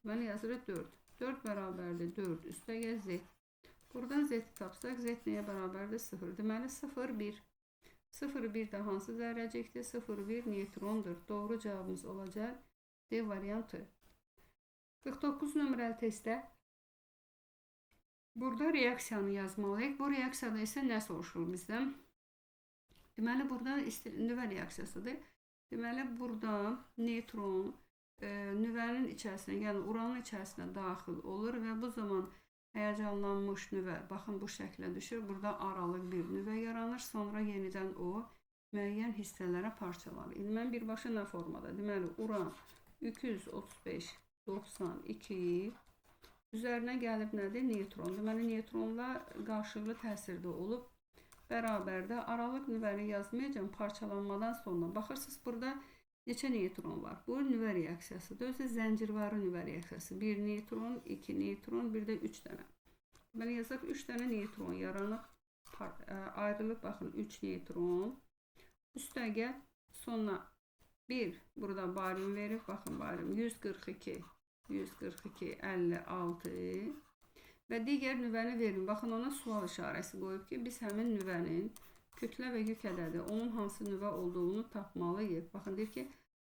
Deməli yazırıq 4. 4 bərabərdir 4 üstəgəl Z. Buradan Z tapsaq Z nəyə bərabərdir? 0. Deməli 0, 1. 0, 1 də hansı zərrəcikdir? 0, 1 neytrondur. Doğru cavabımız olacaq D variantı. 49 nömrəli testdə burada reaksiyanı yazmalıyıq. Bu reaksiyada isə nə soruşulur bizdən? Deməli, burada nüvə reaksiyasıdır. Deməli, burada neytron nüvənin içərisinə, yəni uranın içərisinə daxil olur və bu zaman həyəcanlanmış nüvə, baxın bu şəklə düşür. Burada aralıq bir nüvə yaranır, sonra yenidən o müəyyən hissələrə parçalanır. İndi mən birbaşa nə formada? Deməli, uran 235, 92 üzərinə gəlib nədir? Neytron. Deməli, neytronla qarşılıqlı təsirdə olub. Bərabərdə aralıq nüvəni yazmayacağım parçalanmadan sonra. Baxırsınız burada neçə neytron var. Bu nüvə reaksiyasıdır. Özü zəncirvarı nüvə reaksiyası. 1 neytron, 2 neytron, bir də 3 dənə. Deməli yazaq 3 dənə neytron yaranıb, ayrılıb baxın 3 neytron. Üstəgəl sonra 1 burada baryum verir. Baxın baryum 142, 142, 56. Və digər nüvəni verin. Baxın ona sual işarəsi qoyub ki, biz həmin nüvənin kütlə və yük ədədi, onun hansı nüvə olduğunu tapmalıyıq. Baxın deyir ki,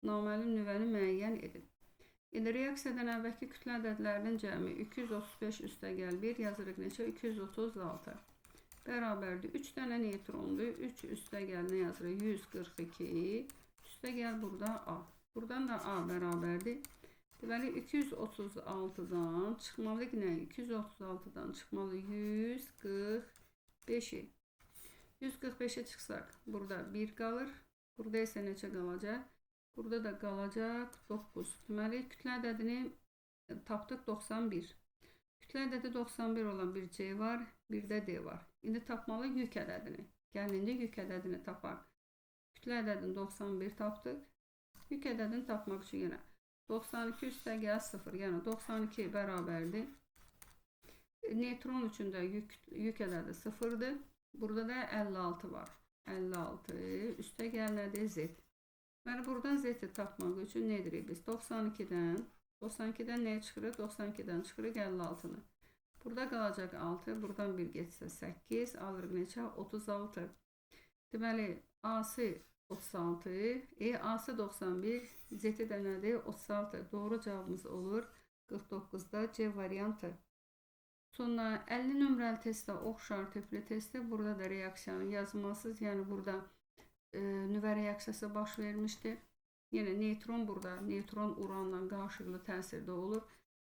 naməlum nüvəni müəyyən edin. İndi reaksiyadan əvvəlki kütlə ədədlərinin cəmi 235 üstəgəl 1 yazırıq neçə? 236. Bərabərdir 3 dənə neytrondur. 3 üstəgəl nə yazırıq? 142. Üstəgəl burada A. Buradan da A bərabərdir. Deməli 236'dan çıxmalı nə? 236'dan çıxmalı 145'i. 145'e çıxsaq burada 1 qalır. Burada isə neçə qalacaq? Burada da qalacaq 9. Deməli kütlə ədədini tapdıq 91. Kütlə ədədi 91 olan bir C var, bir də D var. İndi tapmalı yük ədədini. Gəlin indi yük ədədini tapaq. Kütlə ədədini 91 tapdıq. Yük ədədini tapmaq üçün yenə 92 üstəgəl 0, yəni 92 bərabərdir. Neytron üçün də yük ədədi 0'dır. Burada da 56 var. 56 üstəgəl nədir? Z. Deməli buradan Z-i tapmaq üçün nə edirik biz? 92'dən nəyə çıxırıq? 92'dən çıxırıq 56'nı. Burada qalacaq 6, buradan 1 getsə 8, alırıq neçə? 36. Deməli A-sı 36, A-sı 91, Z-i də nədir? 36. Doğru cavabımız olur 49'da C variantı. Sonra 50 nömrəli testdə oxşar tipli testdə burada da reaksiyanı yazmalısınız. Yəni burada nüvə reaksiyası baş vermişdir. Yenə neytron burada, neytron uranla qarşılıqlı təsirdə olur.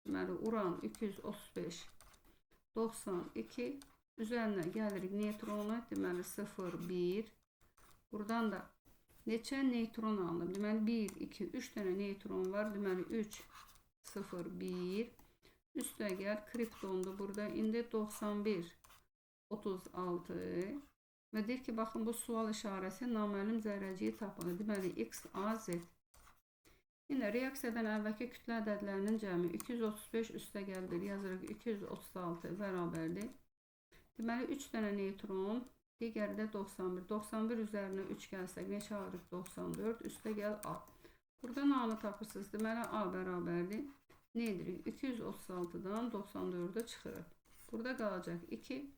Deməli uran 235, 92 üzərinə gəlirik neytrona. Deməli 0, 1. Buradan da neçə neytron alınıb? Deməli 1, 2, 3 dənə neytron var. Deməli 3, 0, 1. Üstəgəl kriptondur burada. İndi 91, 36. Və deyir ki, baxın bu sual işarəsi naməlum zərrəciyi tapılır. Deməli X, A, Z. Yine reaksiyadan əvvəlki kütlə ədədlərinin cəmi 235 üstəgəl 1 yazırıq. 236 bərabərdir. Deməli 3 dənə neytron, digəri də 91. 91 üzərinə 3 gəlsək neçə alırıq? 94 üstəgəl A. Buradan A-nı tapırsınız. Deməli A bərabərdir. Nə edirik? 236'dan 94'e çıxırıq. Burada qalacaq 2.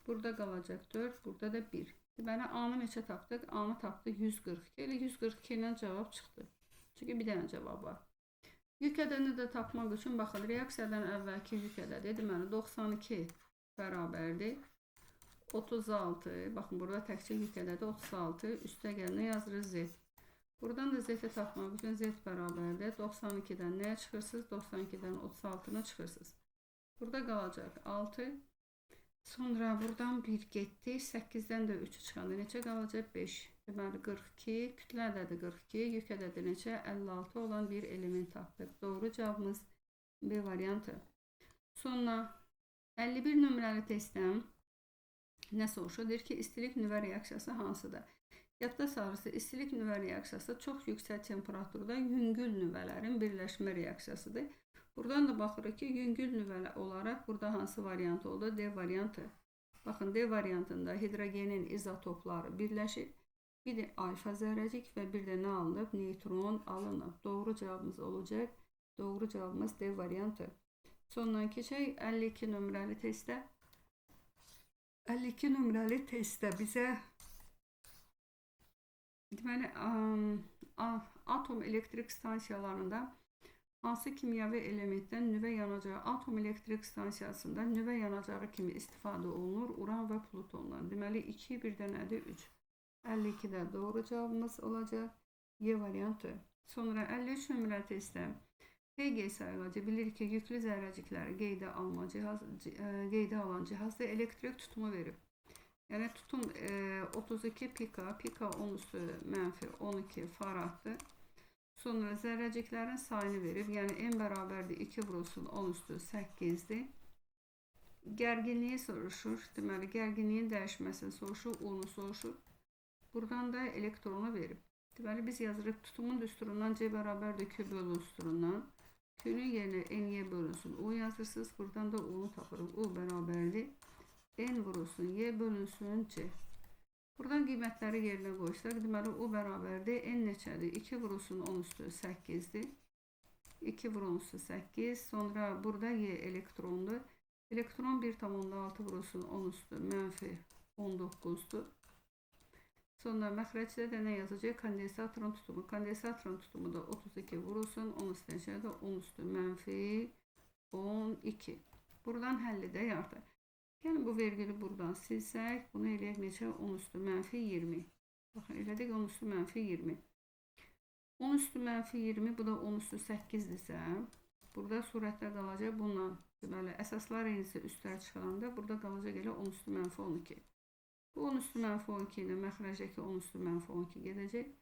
Burada qalacaq 4. Burada da 1. Deməli A-nı neçə tapdıq? A-nı tapdıq 142. Elə 142 ilə cavab çıxdı. Çünki bir dənə cavab var. Yük ədədini də tapmaq üçün baxın. Reaksiyadan əvvəlki yük ədədi deməli 92 bərabərdir. 36. Baxın burada təkcə yük ədədi 36. Üstəgəl nə yazırıq? Z. Buradan da Z-i tapmaq üçün Z bərabərdir. 92'dən nəyə çıxırsınız? 92'dən 36'na çıxırsınız. Burada qalacaq 6. Sonra buradan 1 getdi. 8'dən də 3 çıxanda neçə qalacaq? 5. Deməli 42. Kütlə ədədi 42. Yük ədədi neçə? 56 olan bir element tapdıq. Doğru cavabımız B variantı. Sonra 51 nömrəli testdən nə soruşur? Deyir ki, istilik nüvə reaksiyası hansıdır? Yadda saxlayırsınız, istilik nüvə reaksiyası çox yüksək temperaturda yüngül nüvələrin birləşmə reaksiyasıdır. Buradan da baxırıq ki, yüngül nüvələr olaraq burada hansı variant oldu? D variantı. Baxın, D variantında hidrogenin izotopları birləşir. Bir de alfa zərrəcik və bir də nə alınıb? Neytron alınıb. Doğru cavabımız olacaq. Doğru cavabımız D variantı. Sondan keçək 52 nömrəli testə. 52 nömrəli testdə bizə deməli atom elektrik stansiyalarında hansı kimyəvi elementdən nüvə yanacağı, atom elektrik stansiyasında nüvə yanacağı kimi istifadə olunur? Uran və plutondan. Deməli 2 bir də nədir? 3. 52-də doğru cavabımız olacaq. Y variantı. Sonra 53 nömrəli testdə Pg sayılacı bilirik ki, yüklü zərrəcikləri qeydə alan cihazda elektrik tutumu verir. Yəni tutum 32 pika, pika 10 üstü mənfi 12 faraddır. Sonra zərrəciklərin sayını verib, yəni n bərabərdir 2 vurulsun 10 üstü 8'dir. Gərginliyi soruşur. Deməli, gərginliyin dəyişməsini soruşur, onu soruşur. Buradan da elektronu verib. Deməli, biz yazırıq tutumun düsturundan C bərabərdir Q bölü düsturundan. Q'nun yerinə N-Y bölünsün U yazırsınız. Buradan da U'nu tapırıq. U bərabərdir N vurulsun Y bölünsün C. Buradan qiymətləri yerinə qoysaq, deməli U bərabərdir N neçədir? 2 vurulsun 10 üstü 8'dir. 2 vurulsun 8. Sonra burada Y elektrondur. Elektron 1,6 vurulsun 10 üstü mənfi 19'dur. Sonra məxrəcdə də nə yazacaq? Kondensatorun tutumu. Kondensatorun tutumu da 32 vurulsun 10 üstü 10 üstü mənfi 12. Buradan həlli də yardır. Yəni bu vergülü buradan silsək, bunu eləyək neçə? 10 üstü mənfi 20. Baxın, elədik 10 üstü mənfi 20. 10 üstü mənfi 20, bu da 10 üstü 8'dirsə, burada surətdə qalacaq bundan. Deməli, əsaslar eynisə üstlər çıxaranda, burada qalacaq elə 10 üstü mənfi 12. Bu 10 üstü mənfi 12 ilə məxrəcdəki 10 üstü mənfi 12 gedəcək.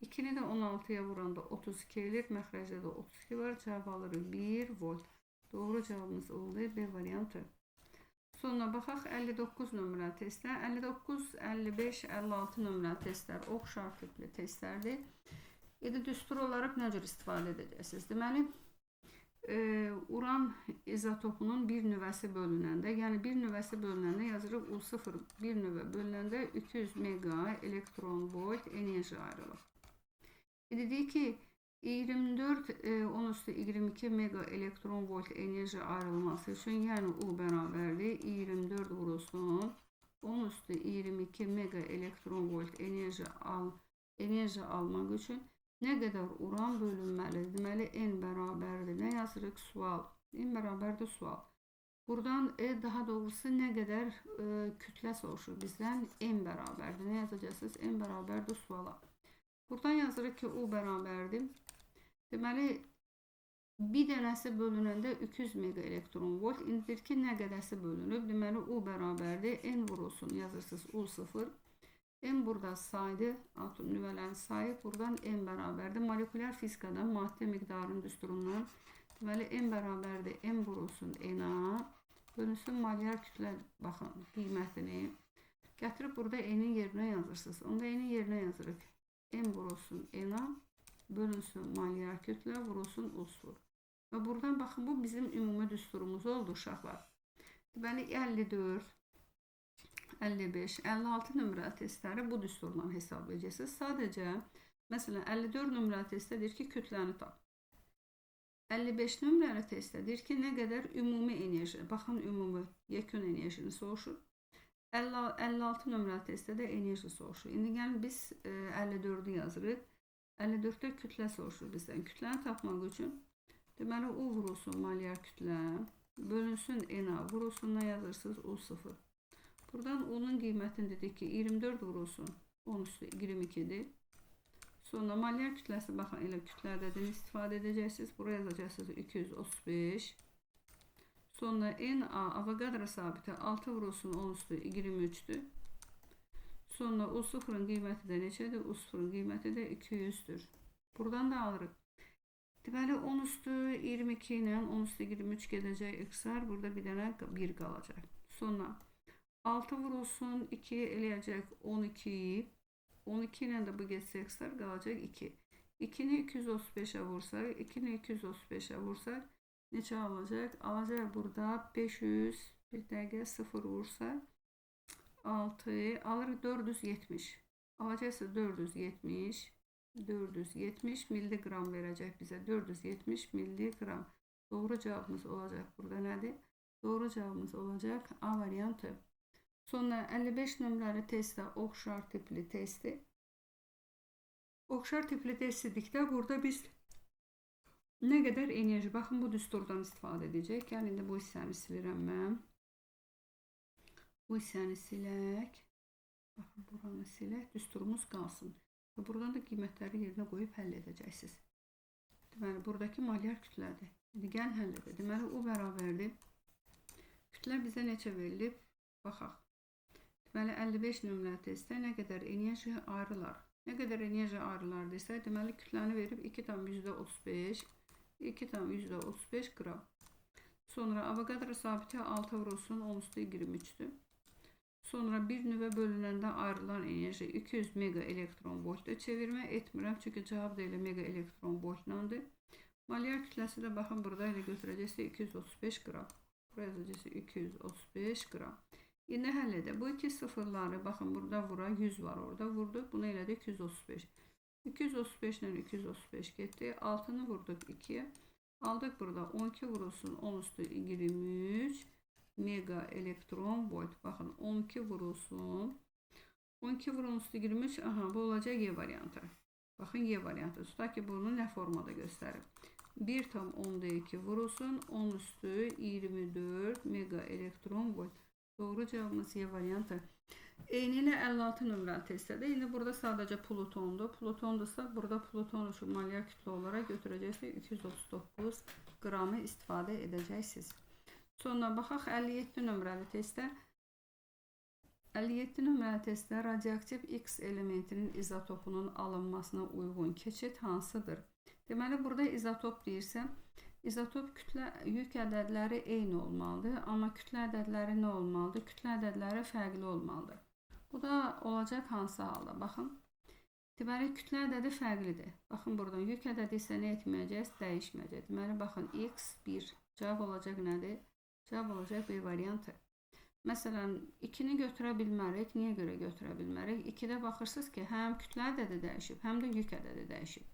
2'ni də 16'ya vuranda 32 elir, məxrəcdə də 32 var, cavab alırıq 1 volt. Doğru cavabımız oldu, B variantı. Sonra baxaq 59 nömrəli testlər. 59, 55, 56 nömrəli testlər oxşar tipli testlərdir. Düstur olaraq nə cür istifadə edəcəksiniz? Deməli, uran izotopunun bir nüvəsi bölünəndə, yəni bir nüvəsi bölünəndə yazırıq U0 bir nüvə bölünəndə 200 mega elektron volt enerji ayrılır. Deyik ki, 24 10 üstü 22 mega elektron volt enerji ayrılması üçün, yəni U bərabərdir 24 vurulsun 10 üstü 22 mega elektron volt enerji almaq üçün nə qədər uran bölünməlidir? Deməli, N bərabərdir. Nə yazırıq? Sual. N bərabərdir sual. Buradan daha doğrusu nə qədər kütlə soruşur bizdən? N bərabərdir. Nə yazacaqsınız? N bərabərdir suala. Buradan yazırıq ki, U bərabərdir. Deməli, bir dənəsi bölünəndə 200 mega elektron volt. İndidir ki, nə qədəsi bölünüb? Deməli, U bərabərdir. N vurulsun. Yazırsınız U0. N burada saydı, atom nüvələrin sayı, buradan N bərabərdir. Molekulyar fizikadan maddə miqdarının düsturundan, deməli N bərabərdir, N vurulsun N-a, bölünsün molyar kütlə, baxın, qiymətini. Gətirib burada N-in yerinə yazırsınız. Onda N-in yerinə yazırıq. N vurulsun N-a, bölünsün molyar kütlə, vurulsun U0. Və buradan baxın, bu bizim ümumi düsturumuz oldu, uşaqlar. Deməli 54, 55, 56 nömrəli testləri bu düsturdan hesablayacaqsınız. Sadəcə, məsələn, 54 nömrəli testdə deyir ki, kütləni tap. 55 nömrəli testdə deyir ki, nə qədər ümumi enerji, baxın, ümumi yekun enerjini soruşur. 56 nömrəli testdə də enerji soruşur. İndi gəlin biz 54'ü yazırıq. 54'də kütlə soruşur bizdən. Kütləni tapmaq üçün, deməli, U vurulsun molyar kütlə, bölünsün N-a, vurulsun nə yazırsınız? U0. Buradan U'nun qiymətini dedik ki, 24 vurulsun 10 üstü 22'dir. Sonra molyar kütləsi, baxın, elə kütlərdən istifadə edəcəksiniz. Buraya yazacaqsınız 235. Sonra N-a Avogadro sabiti 6 vurulsun 10 üstü 23'dür. Sonra U0'ın qiyməti də neçədir? U0'ın qiyməti də 200'dür. Buradan da alırıq. Deməli 10 üstü 22 ilə 10 üstü 23 gedəcək x'ar. Burada bir dənə 1 qalacaq. Sonra 6 vurulsun 2 eləyəcək 12'yi. 12 ilə də bu getsə x'ar qalacaq 2. 2'ni 235'e vursak, 2'ni 235'e vursak neçə alacaq? Alacaq burada 500, bir dəqiqə 0 vursak 6, alır 470. Alacaqsa 470 milligram verəcək bizə. 470 milligram. Doğru cavabımız olacaq. Burada nədir? Doğru cavabımız olacaq A variantı. Sonra 55 nömrəli testdə oxşar tipli testi. Oxşar tipli test dedikdə burada biz nə qədər enerji, baxın bu düsturdan istifadə edəcək. Yəni indi bu hissəni silirəm mən. Bu hissəni silək. Baxın buranı silək, düsturumuz qalsın. Və buradan da qiymətləri yerinə qoyub həll edəcəksiniz. Deməli, buradakı malyar kütlədir. İndi gəlin həll edək. Deməli, o bərabərdir. Kütlə bizə neçə verilib? Baxaq. Deməli, 55 nömrəli testdə nə qədər enerji ayrılar? Nə qədər enerji ayrılar desə, deməli, kütləni verib 2,35 2,35 qram. Sonra Avogadro sabiti 6 vurulsun 10^23'dür. Sonra bir nüvə bölünəndə ayrılan enerji 200 mega elektron voltda çevirmə etmirəm. Çünki cavab da elə mega elektron voltlandır. Malyar kütləsi də baxın burada elə götürəcəksə 235 qram. Buraya yazacaqsə 235 qram. İndi həll edək. Bu iki sıfırları baxın burada vura 100 var orada. Vurduq. Bunu elədik 235. 235 ilə 235 getdi. 6'nı vurduq 2'ye. Aldıq burada 12 vurulsun 10^23 mega elektron volt. Baxın 12 vurulsun 12 vurulsun 23. Aha, bu olacaq Y variantı. Baxın Y variantı. Tutaq ki bunu nə formada göstərir? 1,2 vurulsun 10^24 mega elektron volt. Doğru cevabımız Y variantı. Eyni ilə 56 nömrəli testdə. İndi burada sadəcə plutondur. Plutondursa burada pluton üçün malyar kütlə olaraq götürəcəksə 239 qramı istifadə edəcəksiniz. Sonra baxaq 57 nömrəli testdə. 57 nömrəli testdə radioaktiv X elementinin izotopunun alınmasına uyğun keçid hansıdır? Deməli burada izotop deyirsə, izotop kütlə yük ədədləri eyni olmalıdır, amma kütlə ədədləri nə olmalıdır? Kütlə ədədləri fərqli olmalıdır. Bu da olacaq hansı halda? Baxın. Deməli kütlə ədədi fərqlidir. Baxın buradan yük ədədi isə nə etməyəcək? Dəyişməyəcək. Deməli baxın x1 cavab olacaq nədir? Cavab olacaq B variantı. Məsələn 2-ni götürə bilmərik. Niyə görə götürə bilmərik? 2-də baxırsınız ki, həm kütlə ədədi dəyişib, həm də yük ədədi dəyişib.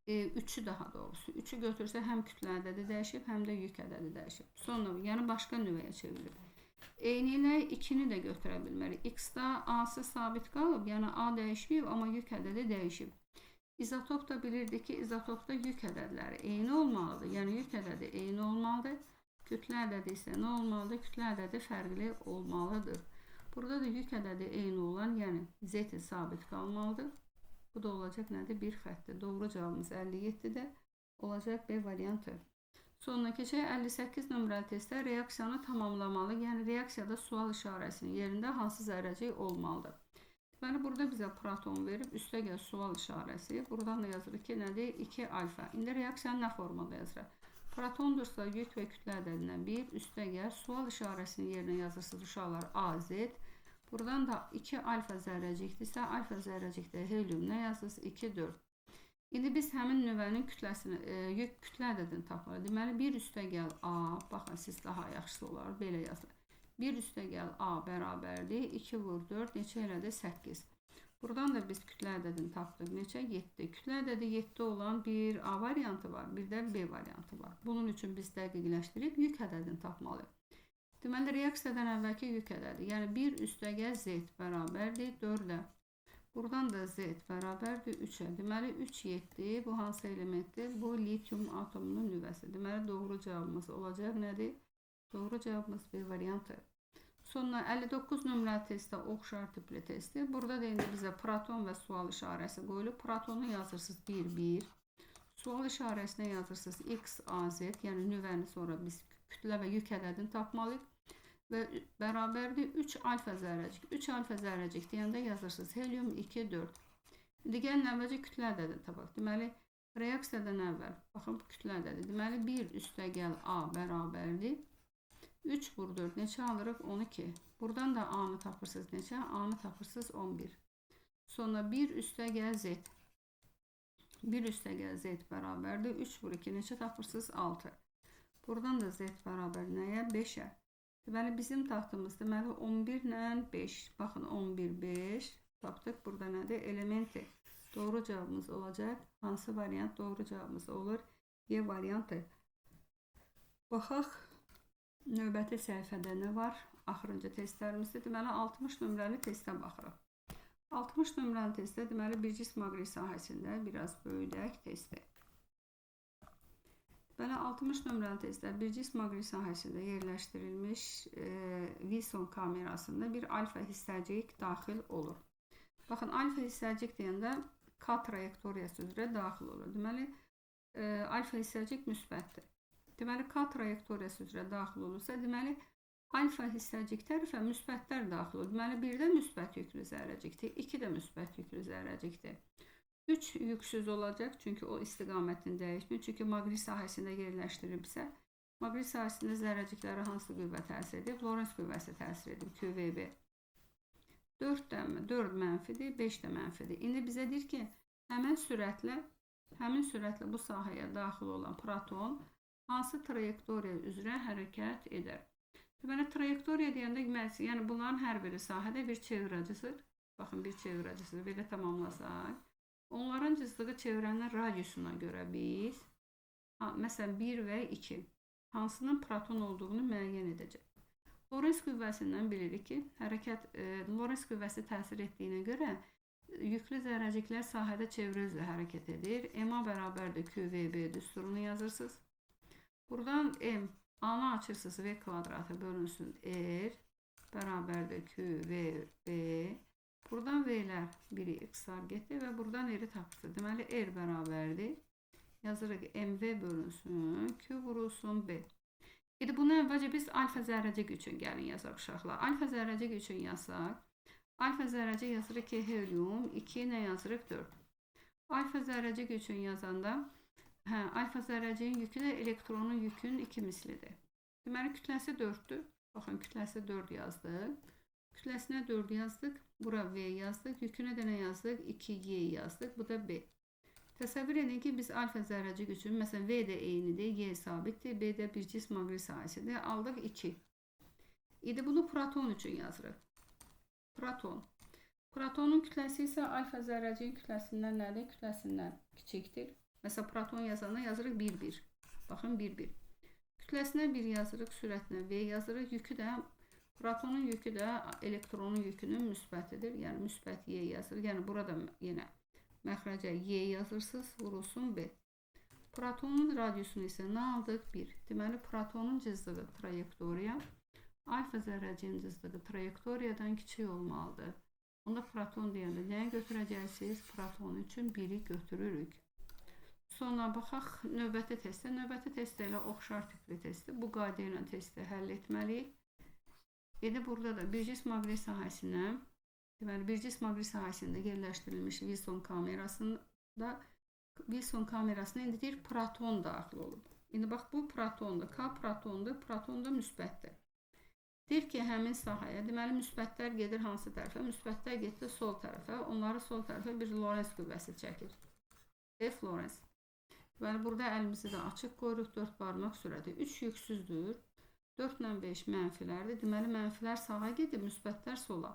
3'ü daha doğrusu. 3'ü götürsə həm kütlə ədədi dəyişib, həm də yük ədədi dəyişib. Sonra yəni başqa nüvəyə çevrilir. Eyni ilə 2-ni də götürə bilmərik. X-da A-sı sabit qalıb, yəni A dəyişməyib, amma yük ədədi dəyişib. İzotop da bilirdik ki, izotopda yük ədədləri eyni olmalıdır. Yəni yük ədədi eyni olmalıdır. Kütlə ədədi isə nə olmalıdır? Kütlə ədədi fərqli olmalıdır. Burada da yük ədədi eyni olan, yəni Z sabit qalmalıdır. Bu da olacaq nədir? Bir xəttdir. Doğru cavabımız 57-də olacaq B variantı. Sonra keçək 58 nömrəli testdə reaksiyanı tamamlamalı. Yəni reaksiyada sual işarəsinin yerində hansı zərrəcik olmalıdır? Deməli burada bizə proton verib, üstə gəl sual işarəsi. Buradan da yazırıq ki, nədir? 2 alfa. İndi reaksiyanı nə formada yazırıq? Protondursa yük və kütlə ədədindən 1, üstə gəl sual işarəsinin yerinə yazırsınız uşaqlar AZ. Buradan da 2 alfa zərrəcikdirsə, alfa zərrəcikdə helium nə yazırız? 2, 4. İndi biz həmin nüvənin kütləsini, yük kütlə ədədini tapmalıyıq. Deməli, 1 üstə gəl A, baxın siz daha yaxşısı olar, belə yazın. 1 üstə gəl A bərabərdir, 2 vur 4, neçə elədi? 8. Buradan da biz kütlə ədədini tapdıq. Neçə? 7. Kütlə ədədi 7 olan bir A variantı var, bir də B variantı var. Bunun üçün biz dəqiqləşdirib yük ədədini tapmalıyıq. Deməli, reaksiyadan əvvəlki yük ədədi, yəni 1 üstə gəl Z bərabərdir 4-ə. Buradan da Z bərabərdir 3'ə. Deməli 3, 7. Bu hansı elementdir? Bu lityum atomunun nüvəsi. Deməli doğru cavabımız olacaq nədir? Doğru cavabımız B variantı. Sonra 59 nömrəli testdə oxşar tipli testdir. Burada da indi bizə proton və sual işarəsi qoyulub. Protonu yazırsınız 1, 1. Sual işarəsinə yazırsınız X, A, Z. Yəni nüvəni sonra biz kütlə və yük ədədini tapmalıyıq. Və bərabərdir 3 alfa zərrəcik. 3 alfa zərrəcik deyəndə yazırsınız helium 2, 4. İndi gəlin əvvəlcə kütlə ədədini tapaq. Deməli, reaksiyadan əvvəl, baxın kütlə ədədi. Deməli, 1 üstə gəl A bərabərdir 3 vur 4 neçə alırıq? 12. Buradan da A-nı tapırsınız neçə? A-nı tapırsınız 11. Sonra 1 üstə gəl Z. 1 üstə gəl Z bərabərdir 3 vur 2 neçə tapırsınız? 6. Buradan da Z bərabər nəyə? 5'ə. Deməli bizim taxtımız deməli 11 ilə 5. Baxın 11, 5. tapdıq. Burada nədir? Elementi. Doğru cavabımız olacaq. Hansı variant doğru cavabımız olur? Y variantı. Baxaq, növbəti səhifədə nə var? Axırıncı testlərimizdə deməli 60 nömrəli testə baxırıq. 60 nömrəli testdə deməli bir cism maqnit sahəsində biraz böyüdək testi. Deməli 60 nömrəli testdə bir cism maqnit sahəsində yerləşdirilmiş Wilson kamerasında bir alfa hissəcik daxil olur. Baxın, alfa hissəcik deyəndə K trayektoriyası üzrə daxil olur. Deməli alfa hissəcik müsbətdir. Deməli K trayektoriyası üzrə daxil olursa, deməli alfa hissəcik tərəfə müsbətlər daxil olur. Deməli 1 də müsbət yüklü zərrəcikdir, 2 də müsbət yüklü zərrəcikdir. 3 yüksüz olacaq, çünki o istiqamətini dəyişmir. Çünki maqnit sahəsində yerləşdirilibsə, maqnit sahəsində zərrəciklərə hansı qüvvə təsir edib? Lorentz qüvvəsi təsir edib, QVB. 4 mənfidir, 5 də mənfidir. İndi bizə deyir ki, həmin sürətlə bu sahəyə daxil olan proton hansı trayektoriya üzrə hərəkət edər? Deməli, trayektoriya deyəndə, yəni bunların hər biri sahədə bir çevirəcisidir. Baxın, bir çevirəcisidir. Belə tamamlasaq. Onların cızdığı çevrənin radiusuna görə biz, məsələn 1 və 2, hansının proton olduğunu müəyyən edəcək. Lorentz qüvvəsindən bilirik ki, Lorentz qüvvəsi təsir etdiyinə görə yüklü zərrəciklər sahədə çevrə üzrə hərəkət edir. M-a bərabərdir QVB düsturunu yazırsınız. Buradan M, A-nı açırsınız, V kvadratı bölünsün R bərabərdir QVB. Buradan V'lər 1'i x'lar getdi və buradan R'i tapırsınız. Deməli R bərabərdir. Yazırıq MV bölünsün, Q vurulsun B. İndi bunu əvvəlcə biz alfa zərrəcik üçün gəlin yazaq uşaqlar. Alfa zərrəcik üçün yazsaq. Alfa zərrəcik yazırıq ki, helium, 2 nə yazırıq 4. Alfa zərrəcik üçün yazanda, alfa zərrəciyin yükü də elektronun yükün 2 mislidir. Deməli kütləsi 4'dür. Baxın, kütləsi 4 yazdıq. Kütləsinə 4 yazdıq. Bura V yazdıq. Yükünə də nə yazdıq? 2Y yazdıq. Bu da B. Təsəvvür edin ki, biz alfa zərrəcik üçün, məsələn, V də eynidir, Y sabitdir, B də bir cism maqnit sahəsidir. Aldıq 2. İndi bunu proton üçün yazırıq. Proton. Protonun kütləsi isə alfa zərrəciyin kütləsindən nədir? Kütləsindən kiçikdir. Məsələn, proton yazanda yazırıq 1-1. Baxın, 1-1. Kütləsinə 1 yazırıq, sürətinə V yazırıq. Yükü də, protonun yükü də elektronun yükünün müsbətidir. Yəni, müsbət Y yazırıq. Yəni, burada yenə məxrəcə Y yazırsınız, vurulsun B. Protonun radiusunu isə nə aldıq? 1. Deməli, protonun cızdığı trayektoriya alfa zərrəciyin cızdığı trayektoriyadan kiçik olmalıdır. Onda proton deyəndə nəyə götürəcəksiniz? Proton üçün 1'i götürürük. Sonra baxaq növbəti testə. Növbəti test ilə oxşar tipli testdir. Bu qayda ilə testi həll etməliyik. İndi burada da bir cism maqnit sahəsində, deməli bir cism maqnit sahəsində yerləşdirilmiş Wilson kamerasına indi deyir proton daxil olub. İndi bax, bu protondur. K protondur. Proton da müsbətdir. Deyir ki, həmin sahəyə, deməli müsbətlər gedir hansı tərəfə? Müsbətlər gedir sol tərəfə. Onları sol tərəfə bir Lorentz qüvvəsi çəkir. F Lorentz. Deməli, burada əlimizi də açıq qoyuruq. 4 barmaq sürəti. 3 yüksüzdür. 4 ilə 5 mənfilərdir. Deməli, mənfilər sağa gedir, müsbətlər sola.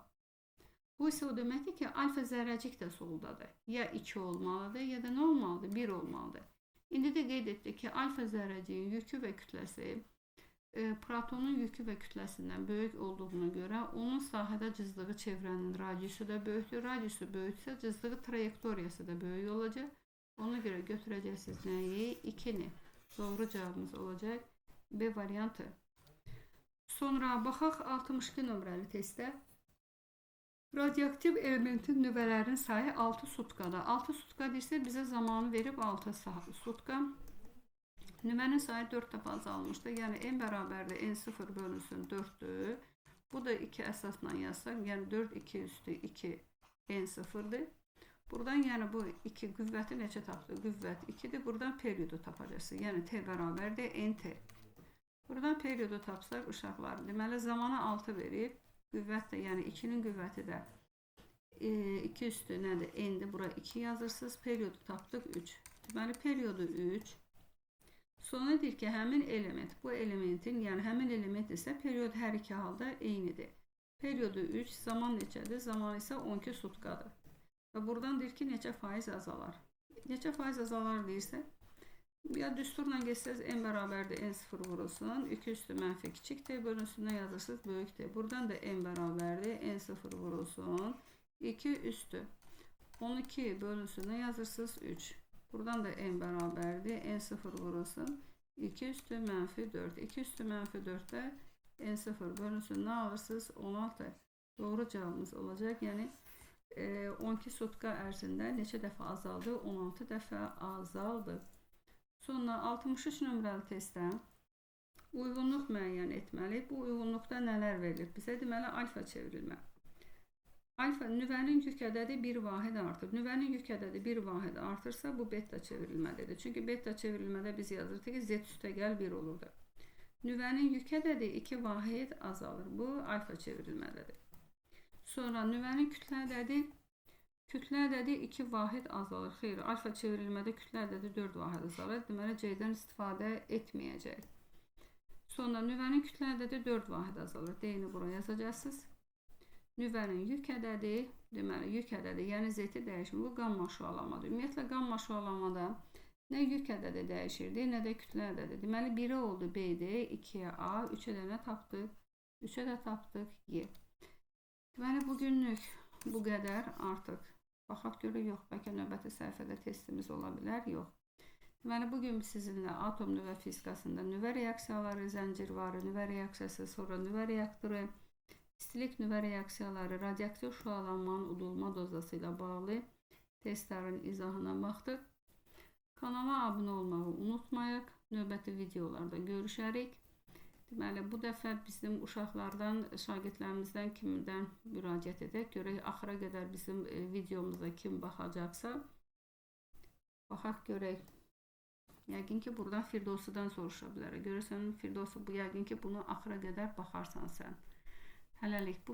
Bu isə o deməkdir ki, alfa zərrəcik də soldadır. Ya 2 olmalıdır, ya da nə olmalıdır? 1 olmalıdır. İndi də qeyd etdik ki, alfa zərrəciyin yükü və kütləsi protonun yükü və kütləsindən böyük olduğuna görə onun sahədə cızdığı çevrənin radiusu da böyükdür. Radiusu böyüksə cızdığı trayektoriyası da böyük olacaq. Ona görə götürəcəksiniz nəyi? 2'ni. Doğru cavabımız olacaq B variantı. Sonra baxaq 62 nömrəli testdə. Radioaktiv elementin nüvələrinin sayı 6 sutkadır. 6 sutka deyirsə bizə zamanı verib 6 sutka. Nümənin sayı 4 dəfə azalmışdır. Yəni n bərabərdir n0 bölünsün 4'dür. Bu da 2 əsasla yazsaq, yəni 4 2 üstü 2 n0'dır. Buradan yəni bu 2 qüvvəti neçə tapdı? Qüvvət 2'dir. Buradan periodu tapacaqsınız. Yəni t bərabərdir nt. Buradan periodu tapsaq uşaqlar, deməli zamanı 6 verib. Qüvvət də, yəni 2'nin qüvvəti də 2 üstü nədir? N'dir. Bura 2 yazırsınız. Periodu tapdıq 3. Deməli periodu 3. Sonra deyir ki, həmin element, bu elementin, yəni həmin element isə period hər iki halda eynidir. Periodu 3, zaman neçədir? Zaman isə 12 sutkadır. Və buradan deyir ki, neçə faiz azalar. Neçə faiz azalar deyirsə, ya düsturla geçsəz n bərabərdir, n0 vurulsun, 2 üstü mənfi kiçik t bölünsün, yazırsınız böyük t. Buradan da n bərabərdir, n0 vurulsun, 2 üstü 12 bölünsün, yazırsınız 3. Buradan da n bərabərdir, n0 vurulsun, 2 üstü mənfi 4. 2 üstü mənfi 4'də n0 bölünsün, ne alırsınız? 16. Doğru cevabımız olacak. Yani 12 sutka ərzində neçə dəfə azaldı? 16 dəfə azaldı. Sonra 63 nömrəli testdə uyğunluq müəyyən etməli. Bu uyğunluqda nələr verilir? Bizə deməli alfa çevrilmə. Alfa nüvənin yük ədədi 1 vahid artır. Nüvənin yük ədədi 1 vahid artırsa bu beta çevrilməlidir. Çünki beta çevrilmədə biz yazırıq ki, z üstə gəl 1 olurdu. Nüvənin yük ədədi 2 vahid azalır. Bu alfa çevrilmədədir. Sonra nüvənin kütlə ədədi 2 vahid azalır. Xeyr, alfa çevrilmədə kütlə ədədi 4 vahid azalır. Deməli C-dən istifadə etməyəcək. Sonra nüvənin kütlə ədədi 4 vahid azalır. D-ni buraya yazacaqsınız. Nüvənin yük ədədi, deməli yük ədədi, yəni Z-i dəyişmir. Bu qamma şualamadır. Ümumiyyətlə qamma şualamada nə yük ədədi dəyişirdi, nə də kütlə ədədi. Deməli 1'e oldu B-də, 2'ye A, 3'e də nə tapdıq? 3'e də tapdıq Y. Deməli bugünlük bu qədər artıq. Baxaq görək, yox, bəlkə növbəti səhifədə testimiz ola bilər, yox. Deməli bugün sizinlə atom nüvə fizikasında nüvə reaksiyaları, zəncirvarı nüvə reaksiyası, sonra nüvə reaktoru, istilik nüvə reaksiyaları, radioaktiv şüalanmanın udulma dozası ilə bağlı testlərin izahına baxdıq. Kanala abunə olmağı unutmayaq. Növbəti videolarda görüşərik. Deməli, bu dəfə bizim uşaqlardan, şagirdlərimizdən kimdən müraciət edək. Görək, axıra qədər bizim videomuza kim baxacaqsa. Baxaq görək. Yəqin ki, buradan Firdovsudan soruşa bilərək. Görürsən, Firdovsu, bu yəqin ki, bunu axıra qədər baxarsan sən. Hələlik bu